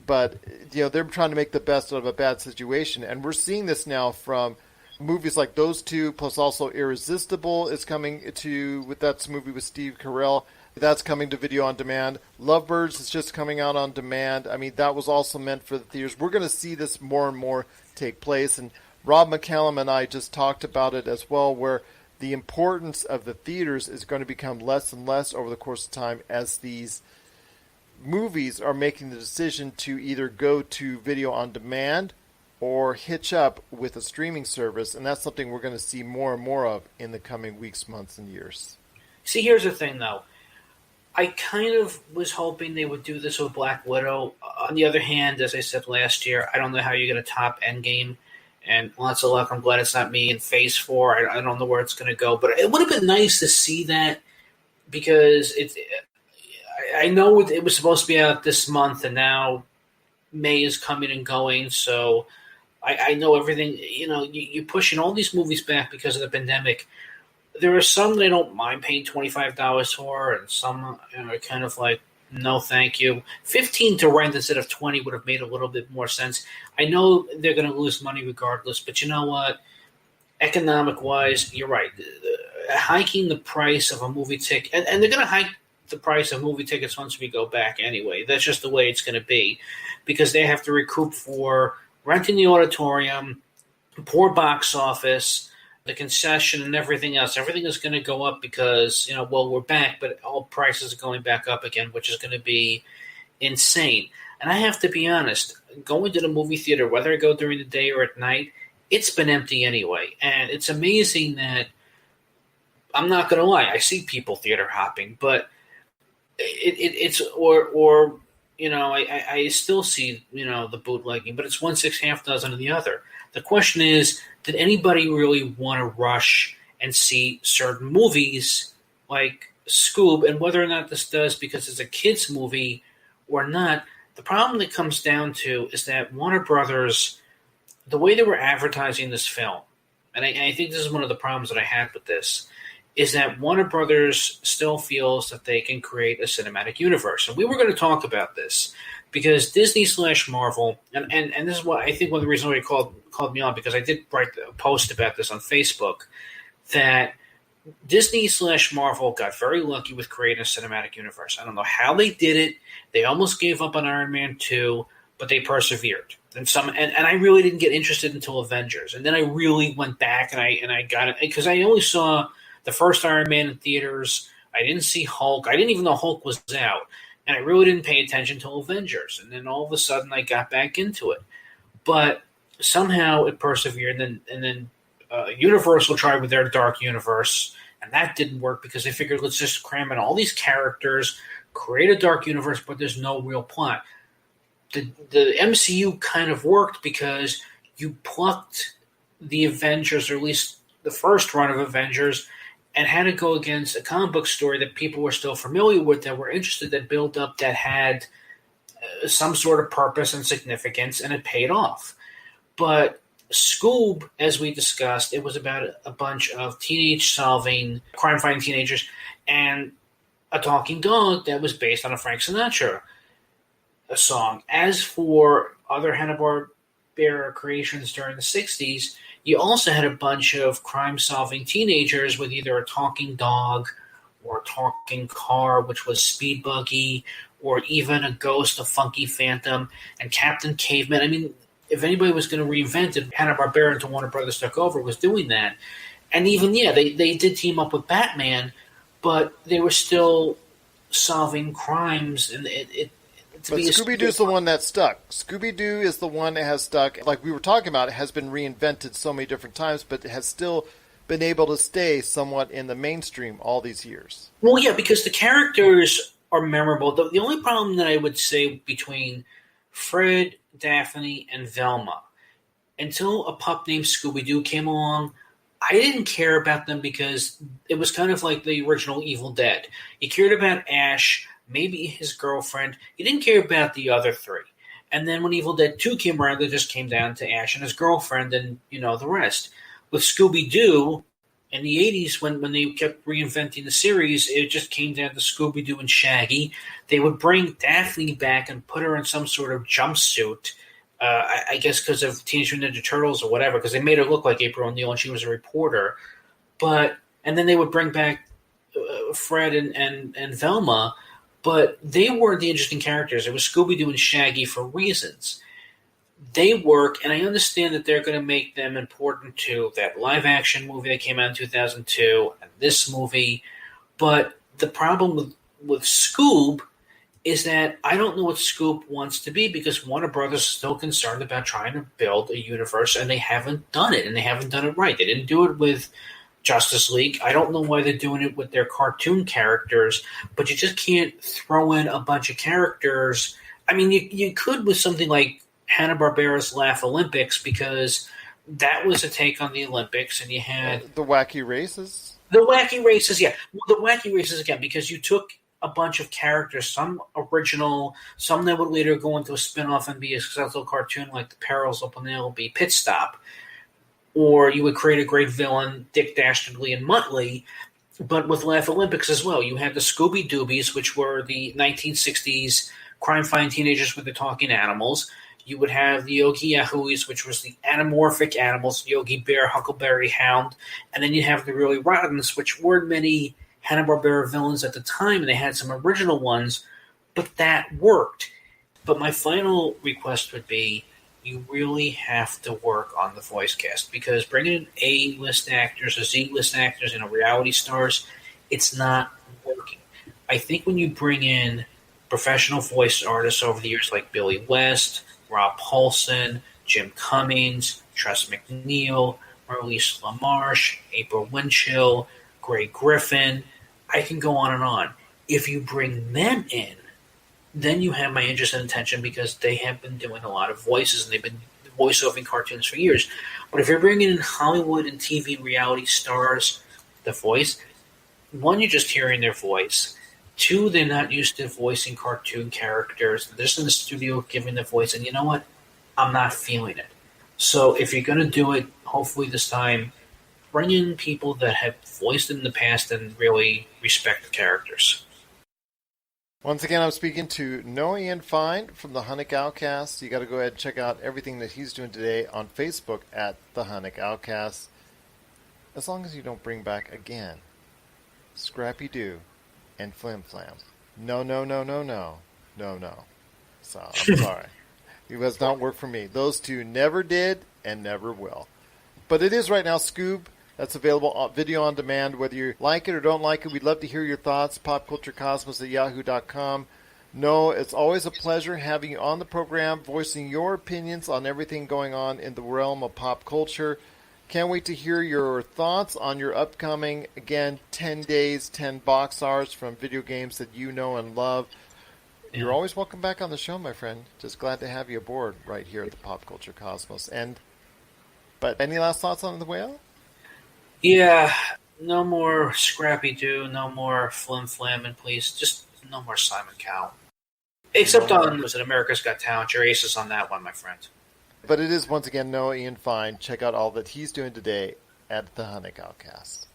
[SPEAKER 1] But they're trying to make the best out of a bad situation, and we're seeing this now from movies like those two, plus also Irresistible is coming that's a movie with Steve Carell. That's coming to video on demand. Lovebirds is just coming out on demand. I mean, that was also meant for the theaters. We're going to see this more and more take place. And Rob McCallum and I just talked about it as well, where the importance of the theaters is going to become less and less over the course of time as these movies are making the decision to either go to video on demand or hitch up with a streaming service. And that's something we're going to see more and more of in the coming weeks, months, and years.
[SPEAKER 5] See, here's the thing, though. I kind of was hoping they would do this with Black Widow. On the other hand, as I said last year, I don't know how you're going to top Endgame. And lots of luck. I'm glad it's not me in Phase 4. I don't know where it's going to go. But it would have been nice to see that, because I know it was supposed to be out this month, and now May is coming and going. So I know everything. You're pushing all these movies back because of the pandemic. There are some that I don't mind paying $25 for, and some are kind of like, no, thank you. 15 to rent instead of 20 would have made a little bit more sense. I know they're going to lose money regardless, but you know what? Economic-wise, you're right. Hiking the price of a movie ticket, and they're going to hike the price of movie tickets once we go back anyway. That's just the way it's going to be, because they have to recoup for renting the auditorium, poor box office, the concession, and everything else. Everything is going to go up because, we're back, but all prices are going back up again, which is going to be insane. And I have to be honest, going to the movie theater, whether I go during the day or at night, it's been empty anyway. And it's amazing that, I'm not going to lie, I see people theater hopping, but I still see, the bootlegging, but it's 1 6 dozen of the other. The question is, did anybody really want to rush and see certain movies like Scoob, and whether or not this does because it's a kid's movie or not? The problem that comes down to is that Warner Brothers, the way they were advertising this film, and I think this is one of the problems that I had with this, is that Warner Brothers still feels that they can create a cinematic universe. And we were going to talk about this because Disney/Marvel, and this is what I think one of the reasons why you called me on, because I did write a post about this on Facebook, that Disney/Marvel got very lucky with creating a cinematic universe. I don't know how they did it. They almost gave up on Iron Man 2, but they persevered. And I really didn't get interested until Avengers. And then I really went back and I got it, because I only saw the first Iron Man in theaters. I didn't see Hulk. I didn't even know Hulk was out. And I really didn't pay attention to Avengers. And then all of a sudden I got back into it. But somehow it persevered. And then Universal tried with their Dark Universe. And that didn't work because they figured, let's just cram in all these characters, create a Dark Universe, but there's no real plot. The MCU kind of worked because you plucked the Avengers, or at least the first run of Avengers, and had to go against a comic book story that people were still familiar with, that were interested, that built up, that had some sort of purpose and significance, and it paid off. But Scoob, as we discussed, it was about a bunch of teenage-solving, crime-fighting teenagers, and a talking dog that was based on a Frank Sinatra song. As for other Hanna-Barbera creations during the 60s, you also had a bunch of crime-solving teenagers with either a talking dog or a talking car, which was Speed Buggy, or even a ghost, a Funky Phantom, and Captain Caveman. I mean, if anybody was going to reinvent it, Hanna-Barbera until Warner Brothers took over was doing that. And even, they did team up with Batman, but they were still solving crimes. And
[SPEAKER 1] but Scooby-Doo's the one that stuck. Scooby-Doo is the one that has stuck. Like we were talking about, it has been reinvented so many different times, but it has still been able to stay somewhat in the mainstream all these years.
[SPEAKER 5] Well, yeah, because the characters are memorable. The only problem that I would say between Fred, Daphne, and Velma, until a pup named Scooby-Doo came along, I didn't care about them because it was kind of like the original Evil Dead. You cared about Ash, maybe his girlfriend. You didn't care about the other three. And then when Evil Dead 2 came around, it just came down to Ash and his girlfriend and, the rest. With Scooby-Doo, in the 80s, when they kept reinventing the series, it just came down to Scooby-Doo and Shaggy. They would bring Daphne back and put her in some sort of jumpsuit, I guess because of Teenage Mutant Ninja Turtles or whatever, because they made her look like April O'Neil and she was a reporter. And then they would bring back Fred and Velma, but they weren't the interesting characters. It was Scooby-Doo and Shaggy for reasons. They work, and I understand that they're going to make them important to that live-action movie that came out in 2002 and this movie. But the problem with Scoob is that I don't know what Scoob wants to be because Warner Brothers is still concerned about trying to build a universe, and they haven't done it, and they haven't done it right. They didn't do it with Justice League. I don't know why they're doing it with their cartoon characters, but you just can't throw in a bunch of characters. I mean, you could with something like Hanna-Barbera's Laugh Olympics, because that was a take on the Olympics, and you had
[SPEAKER 1] the wacky races.
[SPEAKER 5] The wacky races, yeah. Well, the wacky races again, because you took a bunch of characters, some original, some that would later go into a spin-off and be a successful cartoon like The Perils of Penelope Pit Stop, or you would create a great villain, Dick Dastardly and Muttley. But with Laugh Olympics as well, you had the Scooby-Doobies, which were the 1960s crime-fighting teenagers with the talking animals. You would have the Yogi Yahooies, which was the anamorphic animals, Yogi Bear, Huckleberry Hound. And then you have the really Rottens, which weren't many Hanna-Barbera villains at the time, and they had some original ones, but that worked. But my final request would be you really have to work on the voice cast, because bringing in A-list actors or Z-list actors and reality stars, it's not working. I think when you bring in professional voice artists over the years like Billy West, Rob Paulson, Jim Cummings, Tress MacNeille, Marlise LaMarche, April Winchell, Greg Griffin. I can go on and on. If you bring them in, then you have my interest and attention, because they have been doing a lot of voices and they've been voice-overing cartoons for years. But if you're bringing in Hollywood and TV reality stars, the voice, one, you're just hearing their voice. Two, they're not used to voicing cartoon characters. They're just in the studio giving the voice, and you know what? I'm not feeling it. So if you're going to do it, hopefully this time, bring in people that have voiced it in the past and really respect the characters.
[SPEAKER 1] Once again, I'm speaking to Ian Fein from the HunnicOutcasts. You got to go ahead and check out everything that he's doing today on Facebook at the HunnicOutcasts. As long as you don't bring back again Scrappy-Doo and Flim Flam. No. So, I'm sorry. It does not work for me. Those two never did and never will. But it is right now, Scoob. That's available on video on demand. Whether you like it or don't like it, we'd love to hear your thoughts. popculturecosmos@yahoo.com. No, it's always a pleasure having you on the program, voicing your opinions on everything going on in the realm of pop culture. Can't wait to hear your thoughts on your upcoming, again, 10 days, 10 box arts from video games that you know and love. Yeah. You're always welcome back on the show, my friend. Just glad to have you aboard right here at the Pop Culture Cosmos. But any last thoughts on the whale?
[SPEAKER 5] Yeah, no more Scrappy-Doo, no more Flim Flam, and please, just no more Simon Cowell. Except on, was it America's Got Talent? Your ace is on that one, my friend.
[SPEAKER 1] But it is, once again, Noah Ian Fein. Check out all that he's doing today at the HunnicOutcasts.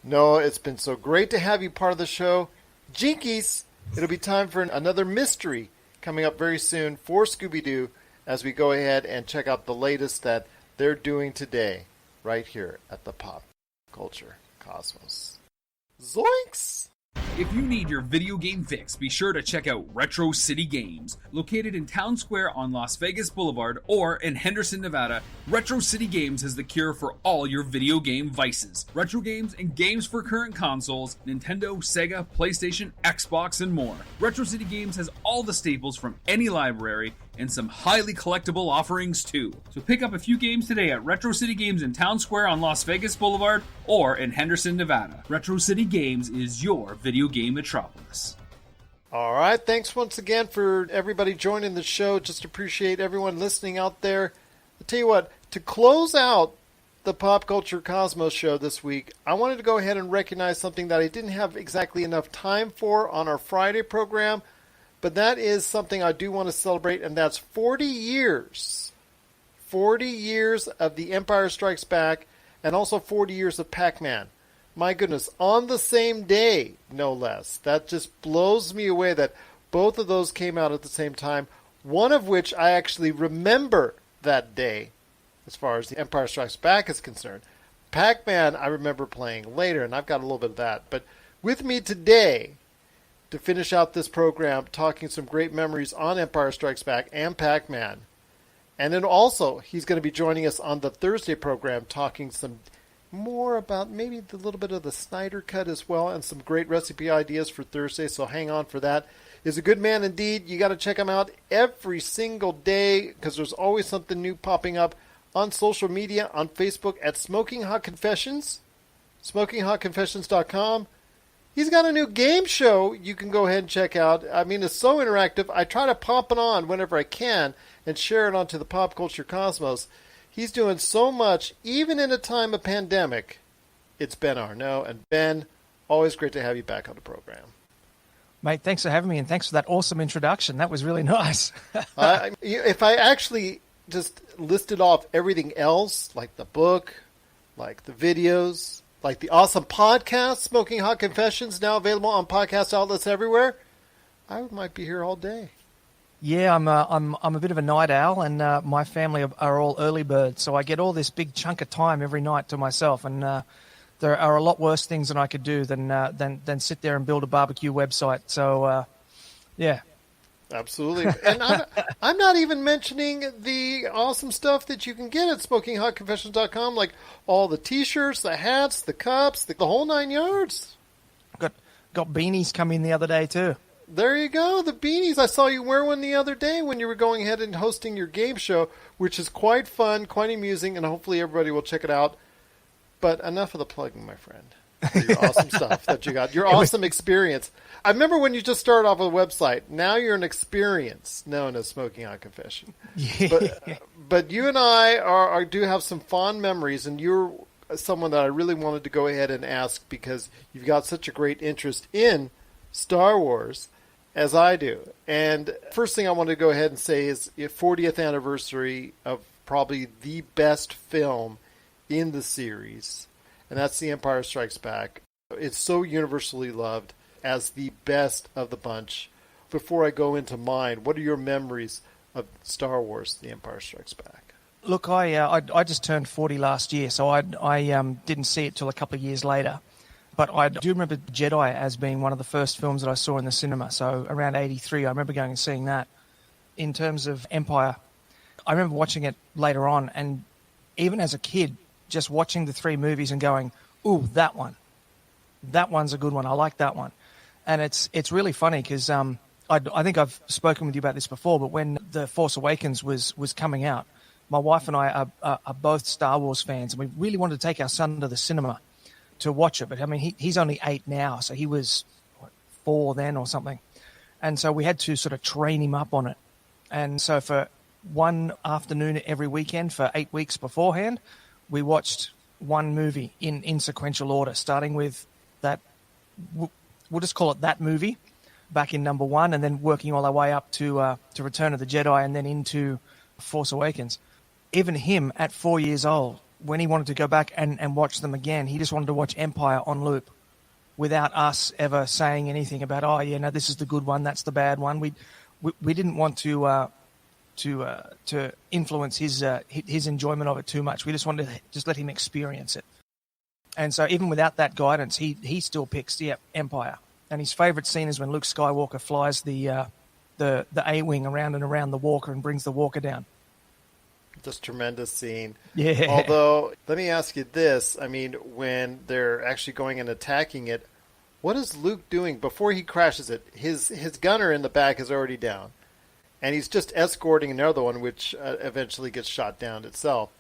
[SPEAKER 1] Noah, it's been so great to have you part of the show. Jinkies, it'll be time for another mystery coming up very soon for Scooby-Doo as we go ahead and check out the latest that they're doing today right here at the Pop Culture Cosmos. Zoinks!
[SPEAKER 3] If you need your video game fix, be sure to check out Retro City Games. Located in Town Square on Las Vegas Boulevard or in Henderson, Nevada, Retro City Games has the cure for all your video game vices. Retro games and games for current consoles, Nintendo, Sega, PlayStation, Xbox, and more. Retro City Games has all the staples from any library and some highly collectible offerings too. So pick up a few games today at Retro City Games in Town Square on Las Vegas Boulevard or in Henderson, Nevada. Retro City Games is your video game metropolis.
[SPEAKER 1] All right, thanks once again for everybody joining the show. Just appreciate everyone listening out there. I'll tell you what, to close out the Pop Culture Cosmos show this week, I wanted to go ahead and recognize something that I didn't have exactly enough time for on our Friday program. But that is something I do want to celebrate, and that's 40 years. 40 years of The Empire Strikes Back, and also 40 years of Pac-Man. My goodness, on the same day, no less. That just blows me away that both of those came out at the same time, one of which I actually remember that day, as far as The Empire Strikes Back is concerned. Pac-Man, I remember playing later, and I've got a little bit of that. But with me today, to finish out this program, talking some great memories on Empire Strikes Back and Pac-Man. And then also, he's going to be joining us on the Thursday program, talking some more about maybe a little bit of the Snyder Cut as well, and some great recipe ideas for Thursday, so hang on for that. He's a good man indeed. You got to check him out every single day, because there's always something new popping up on social media, on Facebook at Smoking Hot Confessions, SmokingHotConfessions.com. He's got a new game show you can go ahead and check out. I mean, it's so interactive. I try to pop it on whenever I can and share it onto the Pop Culture Cosmos. He's doing so much, even in a time of pandemic. It's Ben Arnot. And Ben, always great to have you back on the program.
[SPEAKER 6] Mate, thanks for having me, and thanks for that awesome introduction. That was really nice.
[SPEAKER 1] If I actually just listed off everything else, like the book, like the videos, like the awesome podcast, Smoking Hot Confessions, now available on podcast outlets everywhere, I might be here all day.
[SPEAKER 6] Yeah, I'm a bit of a night owl, and my family are all early birds, so I get all this big chunk of time every night to myself. And there are a lot worse things that I could do than sit there and build a barbecue website. So, yeah.
[SPEAKER 1] Absolutely. And I'm not even mentioning the awesome stuff that you can get at SmokingHotConfessions.com, like all the T-shirts, the hats, the cups, the whole 9 yards.
[SPEAKER 6] Got beanies come in the other day too.
[SPEAKER 1] There you go, the beanies. I saw you wear one the other day when you were going ahead and hosting your game show, which is quite fun, quite amusing, and hopefully everybody will check it out. But enough of the plugging, my friend. Your awesome stuff that you got. Your awesome experience. I remember when you just started off a website. Now you're an experience known as Smoking Hot Confession.
[SPEAKER 6] Yeah.
[SPEAKER 1] But you and I do have some fond memories, and you're someone that I really wanted to go ahead and ask because you've got such a great interest in Star Wars as I do. And first thing I want to go ahead and say is the 40th anniversary of probably the best film in the series, and that's The Empire Strikes Back. It's so universally loved as the best of the bunch. Before I go into mine, what are your memories of Star Wars, The Empire Strikes Back?
[SPEAKER 6] Look, I just turned 40 last year, so I didn't see it till a couple of years later. But I do remember Jedi as being one of the first films that I saw in the cinema. So around 83, I remember going and seeing that. In terms of Empire, I remember watching it later on, and even as a kid, just watching the three movies and going, ooh, that one. That one's a good one. I like that one. And it's really funny because I think I've spoken with you about this before, but when The Force Awakens was coming out, my wife and I are both Star Wars fans, and we really wanted to take our son to the cinema to watch it. But, I mean, he's only 8 now, so he was 4 then or something. And so we had to sort of train him up on it. And so for one afternoon every weekend for 8 weeks beforehand, we watched one movie in sequential order, starting with that, we'll just call it that movie, back in number 1, and then working all our way up to Return of the Jedi and then into Force Awakens. even him at 4 years old, when he wanted to go back and watch them again, he just wanted to watch Empire on loop without us ever saying anything about, oh, yeah, no, this is the good one, that's the bad one. We didn't want to influence his enjoyment of it too much. We just wanted to just let him experience it. And so even without that guidance, he still picks Empire. And his favourite scene is when Luke Skywalker flies the A-wing around and around the walker and brings the walker down.
[SPEAKER 1] Just tremendous scene.
[SPEAKER 6] Yeah.
[SPEAKER 1] Although, let me ask you this. I mean, when they're actually going and attacking it, what is Luke doing before he crashes it? His gunner in the back is already down. And he's just escorting another one, which eventually gets shot down itself.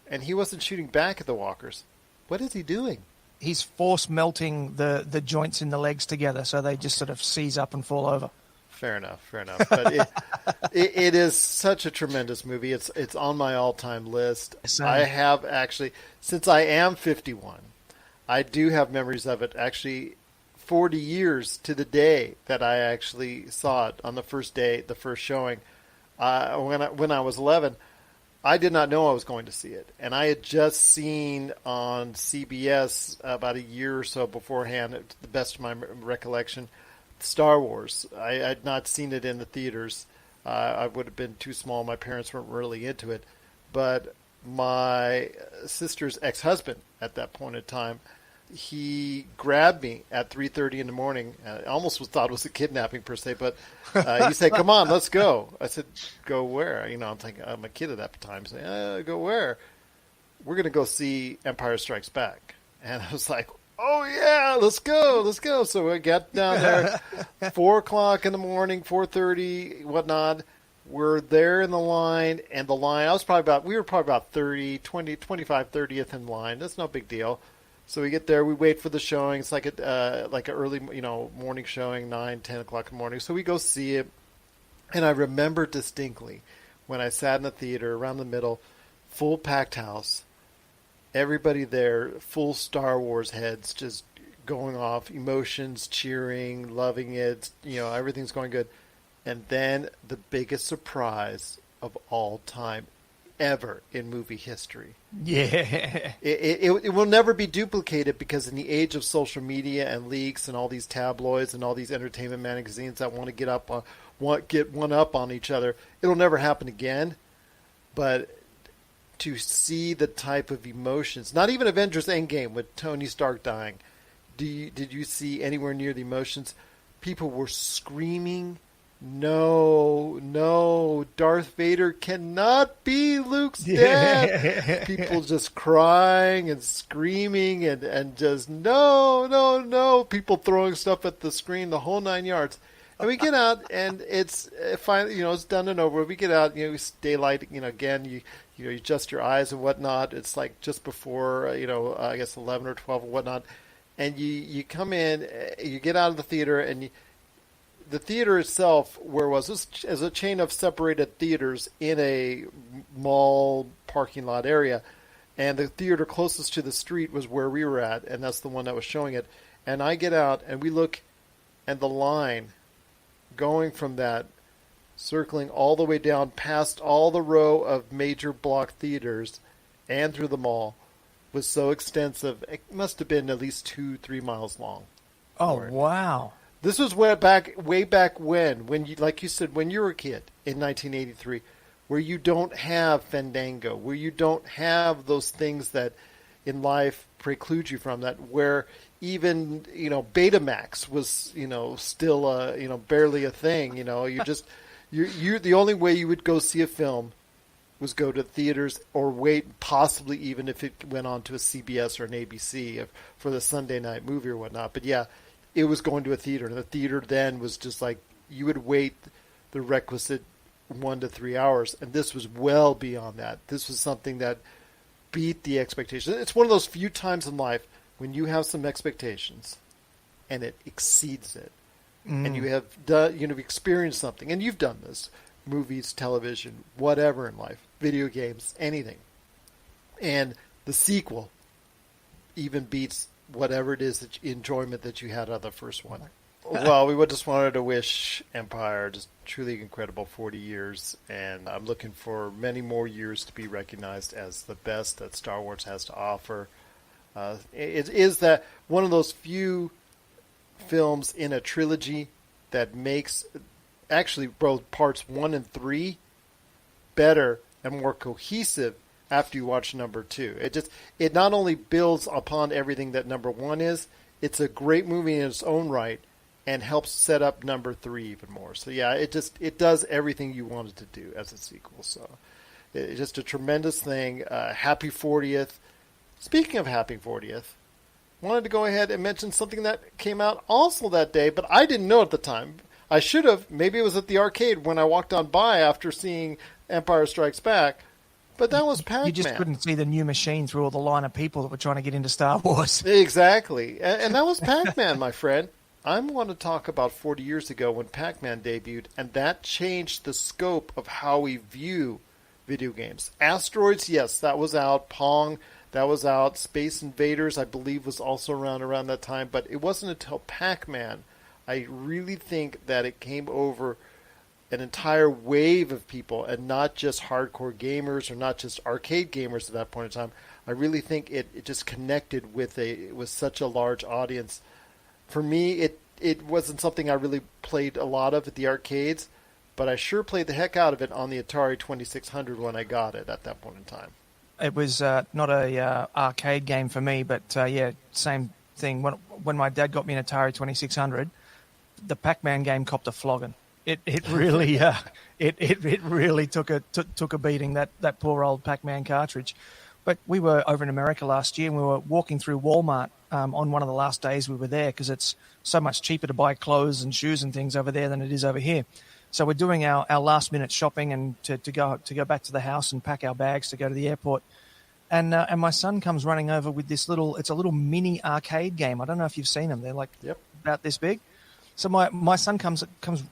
[SPEAKER 1] And he wasn't shooting back at the walkers. What is he doing?
[SPEAKER 6] He's force melting the joints in the legs together so they just sort of seize up and fall over.
[SPEAKER 1] Fair enough. But it is such a tremendous movie. It's on my all-time list.
[SPEAKER 6] Same.
[SPEAKER 1] I have actually, since I am 51, I do have memories of it. Actually, 40 years to the day that I actually saw it on the first day, the first showing. When I was 11, I did not know I was going to see it. And I had just seen on CBS about a year or so beforehand, to the best of my recollection, Star Wars. I had not seen it in the theaters. I would have been too small. My parents weren't really into it. But my sister's ex-husband at that point in time, he grabbed me at 3:30 in the morning. I almost thought it was a kidnapping per se, but he said, "Come on, let's go." I said, "Go where?" I'm thinking, I'm a kid at that time. Saying, "Go where?" "We're going to go see Empire Strikes Back." And I was like, "Oh yeah, let's go." So we got down there, 4:00 in the morning, 4:30, whatnot. We're there in the line, and the line, we were probably about 25, 30th in line. That's no big deal. So we get there, we wait for the showing. It's like an early, morning showing, 9, 10 o'clock in the morning. So we go see it. And I remember distinctly when I sat in the theater around the middle, full packed house, everybody there, full Star Wars heads, just going off, emotions, cheering, loving it, everything's going good. And then the biggest surprise of all time ever in movie history.
[SPEAKER 6] Yeah.
[SPEAKER 1] It will never be duplicated because in the age of social media and leaks and all these tabloids and all these entertainment magazines that want to get one up on each other, it'll never happen again. But to see the type of emotions, not even Avengers Endgame with Tony Stark dying, did you see anywhere near the emotions? People were screaming, No, Darth Vader cannot be Luke's dad. People just crying and screaming and just, no. People throwing stuff at the screen, the whole 9 yards. And we get out, and it's finally, it's done and over. We get out, it's daylight, again, you adjust your eyes and whatnot. It's like just before, I guess 11 or 12 or whatnot. And you come in, you get out of the theater, and the theater itself, where was this, as a chain of separated theaters in a mall parking lot area, and the theater closest to the street was where we were at, and that's the one that was showing it. And I get out, and we look, and the line going from that, circling all the way down past all the row of major block theaters and through the mall, was so extensive. It must have been at least 2-3 miles long.
[SPEAKER 6] Oh, wow.
[SPEAKER 1] This was way back when you, like you said, when you were a kid in 1983, where you don't have Fandango, where you don't have those things that in life preclude you from that, where even, Betamax was, still, barely a thing, you the only way you would go see a film was go to theaters or wait, possibly even if it went on to a CBS or an ABC for the Sunday night movie or whatnot. But yeah, it was going to a theater, and the theater then was just like, you would wait the requisite 1 to 3 hours, and this was well beyond that. This was something that beat the expectations. It's one of those few times in life when you have some expectations, and it exceeds it, and you have done, experienced something, and you've done this, movies, television, whatever in life, video games, anything, and the sequel even beats whatever it is, that enjoyment that you had out of the first one. Well, we would just wanted to wish Empire just truly incredible 40 years, and I'm looking for many more years to be recognized as the best that Star Wars has to offer. It is that one of those few films in a trilogy that makes actually both parts 1 and 3 better and more cohesive after you watch number 2. It not only builds upon everything that number 1 is, it's a great movie in its own right and helps set up number 3 even more. So yeah, it does everything you wanted to do as a sequel. So it's just a tremendous thing. Happy 40th. Speaking of happy 40th, wanted to go ahead and mention something that came out also that day, but I didn't know at the time. I should have. Maybe it was at the arcade when I walked on by after seeing Empire Strikes Back. But that was Pac-Man.
[SPEAKER 6] You just couldn't see the new machine through all the line of people that were trying to get into Star Wars.
[SPEAKER 1] Exactly. And that was Pac-Man, my friend. I want to talk about 40 years ago when Pac-Man debuted, and that changed the scope of how we view video games. Asteroids, yes, that was out. Pong, that was out. Space Invaders, I believe, was also around that time. But it wasn't until Pac-Man, I really think that it came over an entire wave of people, and not just hardcore gamers or not just arcade gamers at that point in time. I really think it just connected with such a large audience. For me, it wasn't something I really played a lot of at the arcades, but I sure played the heck out of it on the Atari 2600 when I got it at that point in time.
[SPEAKER 6] It was not a arcade game for me, but yeah, same thing. When my dad got me an Atari 2600, the Pac-Man game copped a flogging. It really it really took a beating, that poor old Pac-Man cartridge. But we were over in America last year, and we were walking through Walmart on one of the last days we were there, because it's so much cheaper to buy clothes and shoes and things over there than it is over here. So we're doing our last minute shopping and to go back to the house and pack our bags to go to the airport. And my son comes running over with it's a little mini arcade game. I don't know if you've seen them. They're like about this big. So my son comes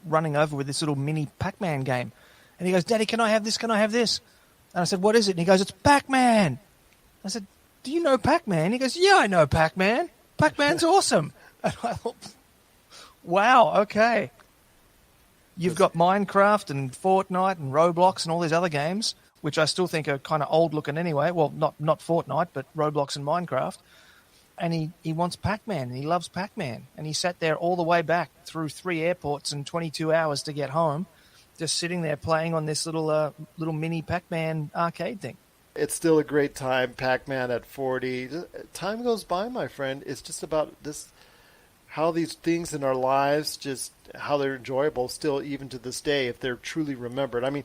[SPEAKER 6] running over with this little mini Pac-Man game. And he goes, "Daddy, can I have this? Can I have this?" And I said, "What is it?" And he goes, "It's Pac-Man." I said, "Do you know Pac-Man?" He goes, "Yeah, I know Pac-Man. Pac-Man's awesome." And I thought, wow, okay. You've got Minecraft and Fortnite and Roblox and all these other games, which I still think are kind of old looking anyway. Well, not Fortnite, but Roblox and Minecraft. And he wants Pac-Man, and he loves Pac-Man. And he sat there all the way back through 3 airports and 22 hours to get home, just sitting there playing on this little mini Pac-Man arcade thing.
[SPEAKER 1] It's still a great time, Pac-Man at 40. Time goes by, my friend. It's just about this, how these things in our lives, just how they're enjoyable still even to this day if they're truly remembered. I mean,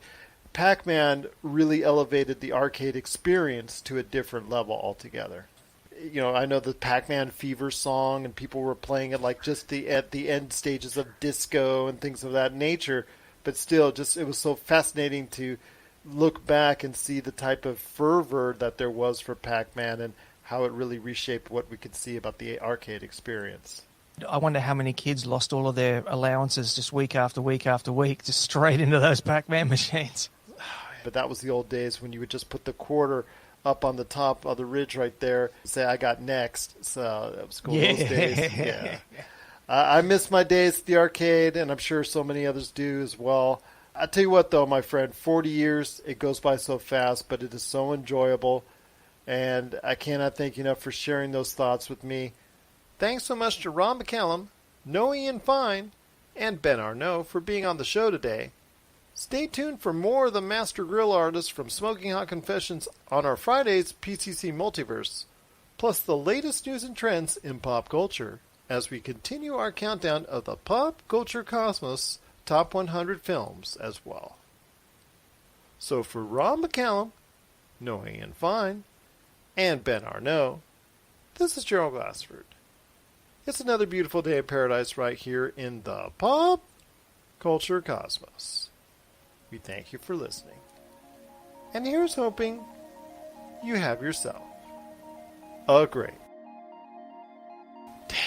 [SPEAKER 1] Pac-Man really elevated the arcade experience to a different level altogether. You know, I know the Pac-Man Fever song, and people were playing it like just at the end stages of disco and things of that nature. But still, it was so fascinating to look back and see the type of fervor that there was for Pac-Man and how it really reshaped what we could see about the arcade experience.
[SPEAKER 6] I wonder how many kids lost all of their allowances just week after week after week, just straight into those Pac-Man machines.
[SPEAKER 1] But that was the old days when you would just put the quarter up on the top of the ridge right there, say, "I got next." So that was cool. Those days. Yeah. I miss my days at the arcade, and I'm sure so many others do as well. I tell you what, though, my friend, 40 years, it goes by so fast, but it is so enjoyable, and I cannot thank you enough for sharing those thoughts with me. Thanks so much to Rob McCallum, Ian Fein, and Ben Arnot for being on the show today. Stay tuned for more of the Master Grill Artists from Smoking Hot Confessions on our Friday's PCC Multiverse, plus the latest news and trends in pop culture, as we continue our countdown of the Pop Culture Cosmos Top 100 Films as well. So for Rob McCallum, Ian Fein, and Ben Arnot, this is Gerald Glassford. It's another beautiful day of paradise right here in the Pop Culture Cosmos. We thank you for listening. And here's hoping you have yourself a great day.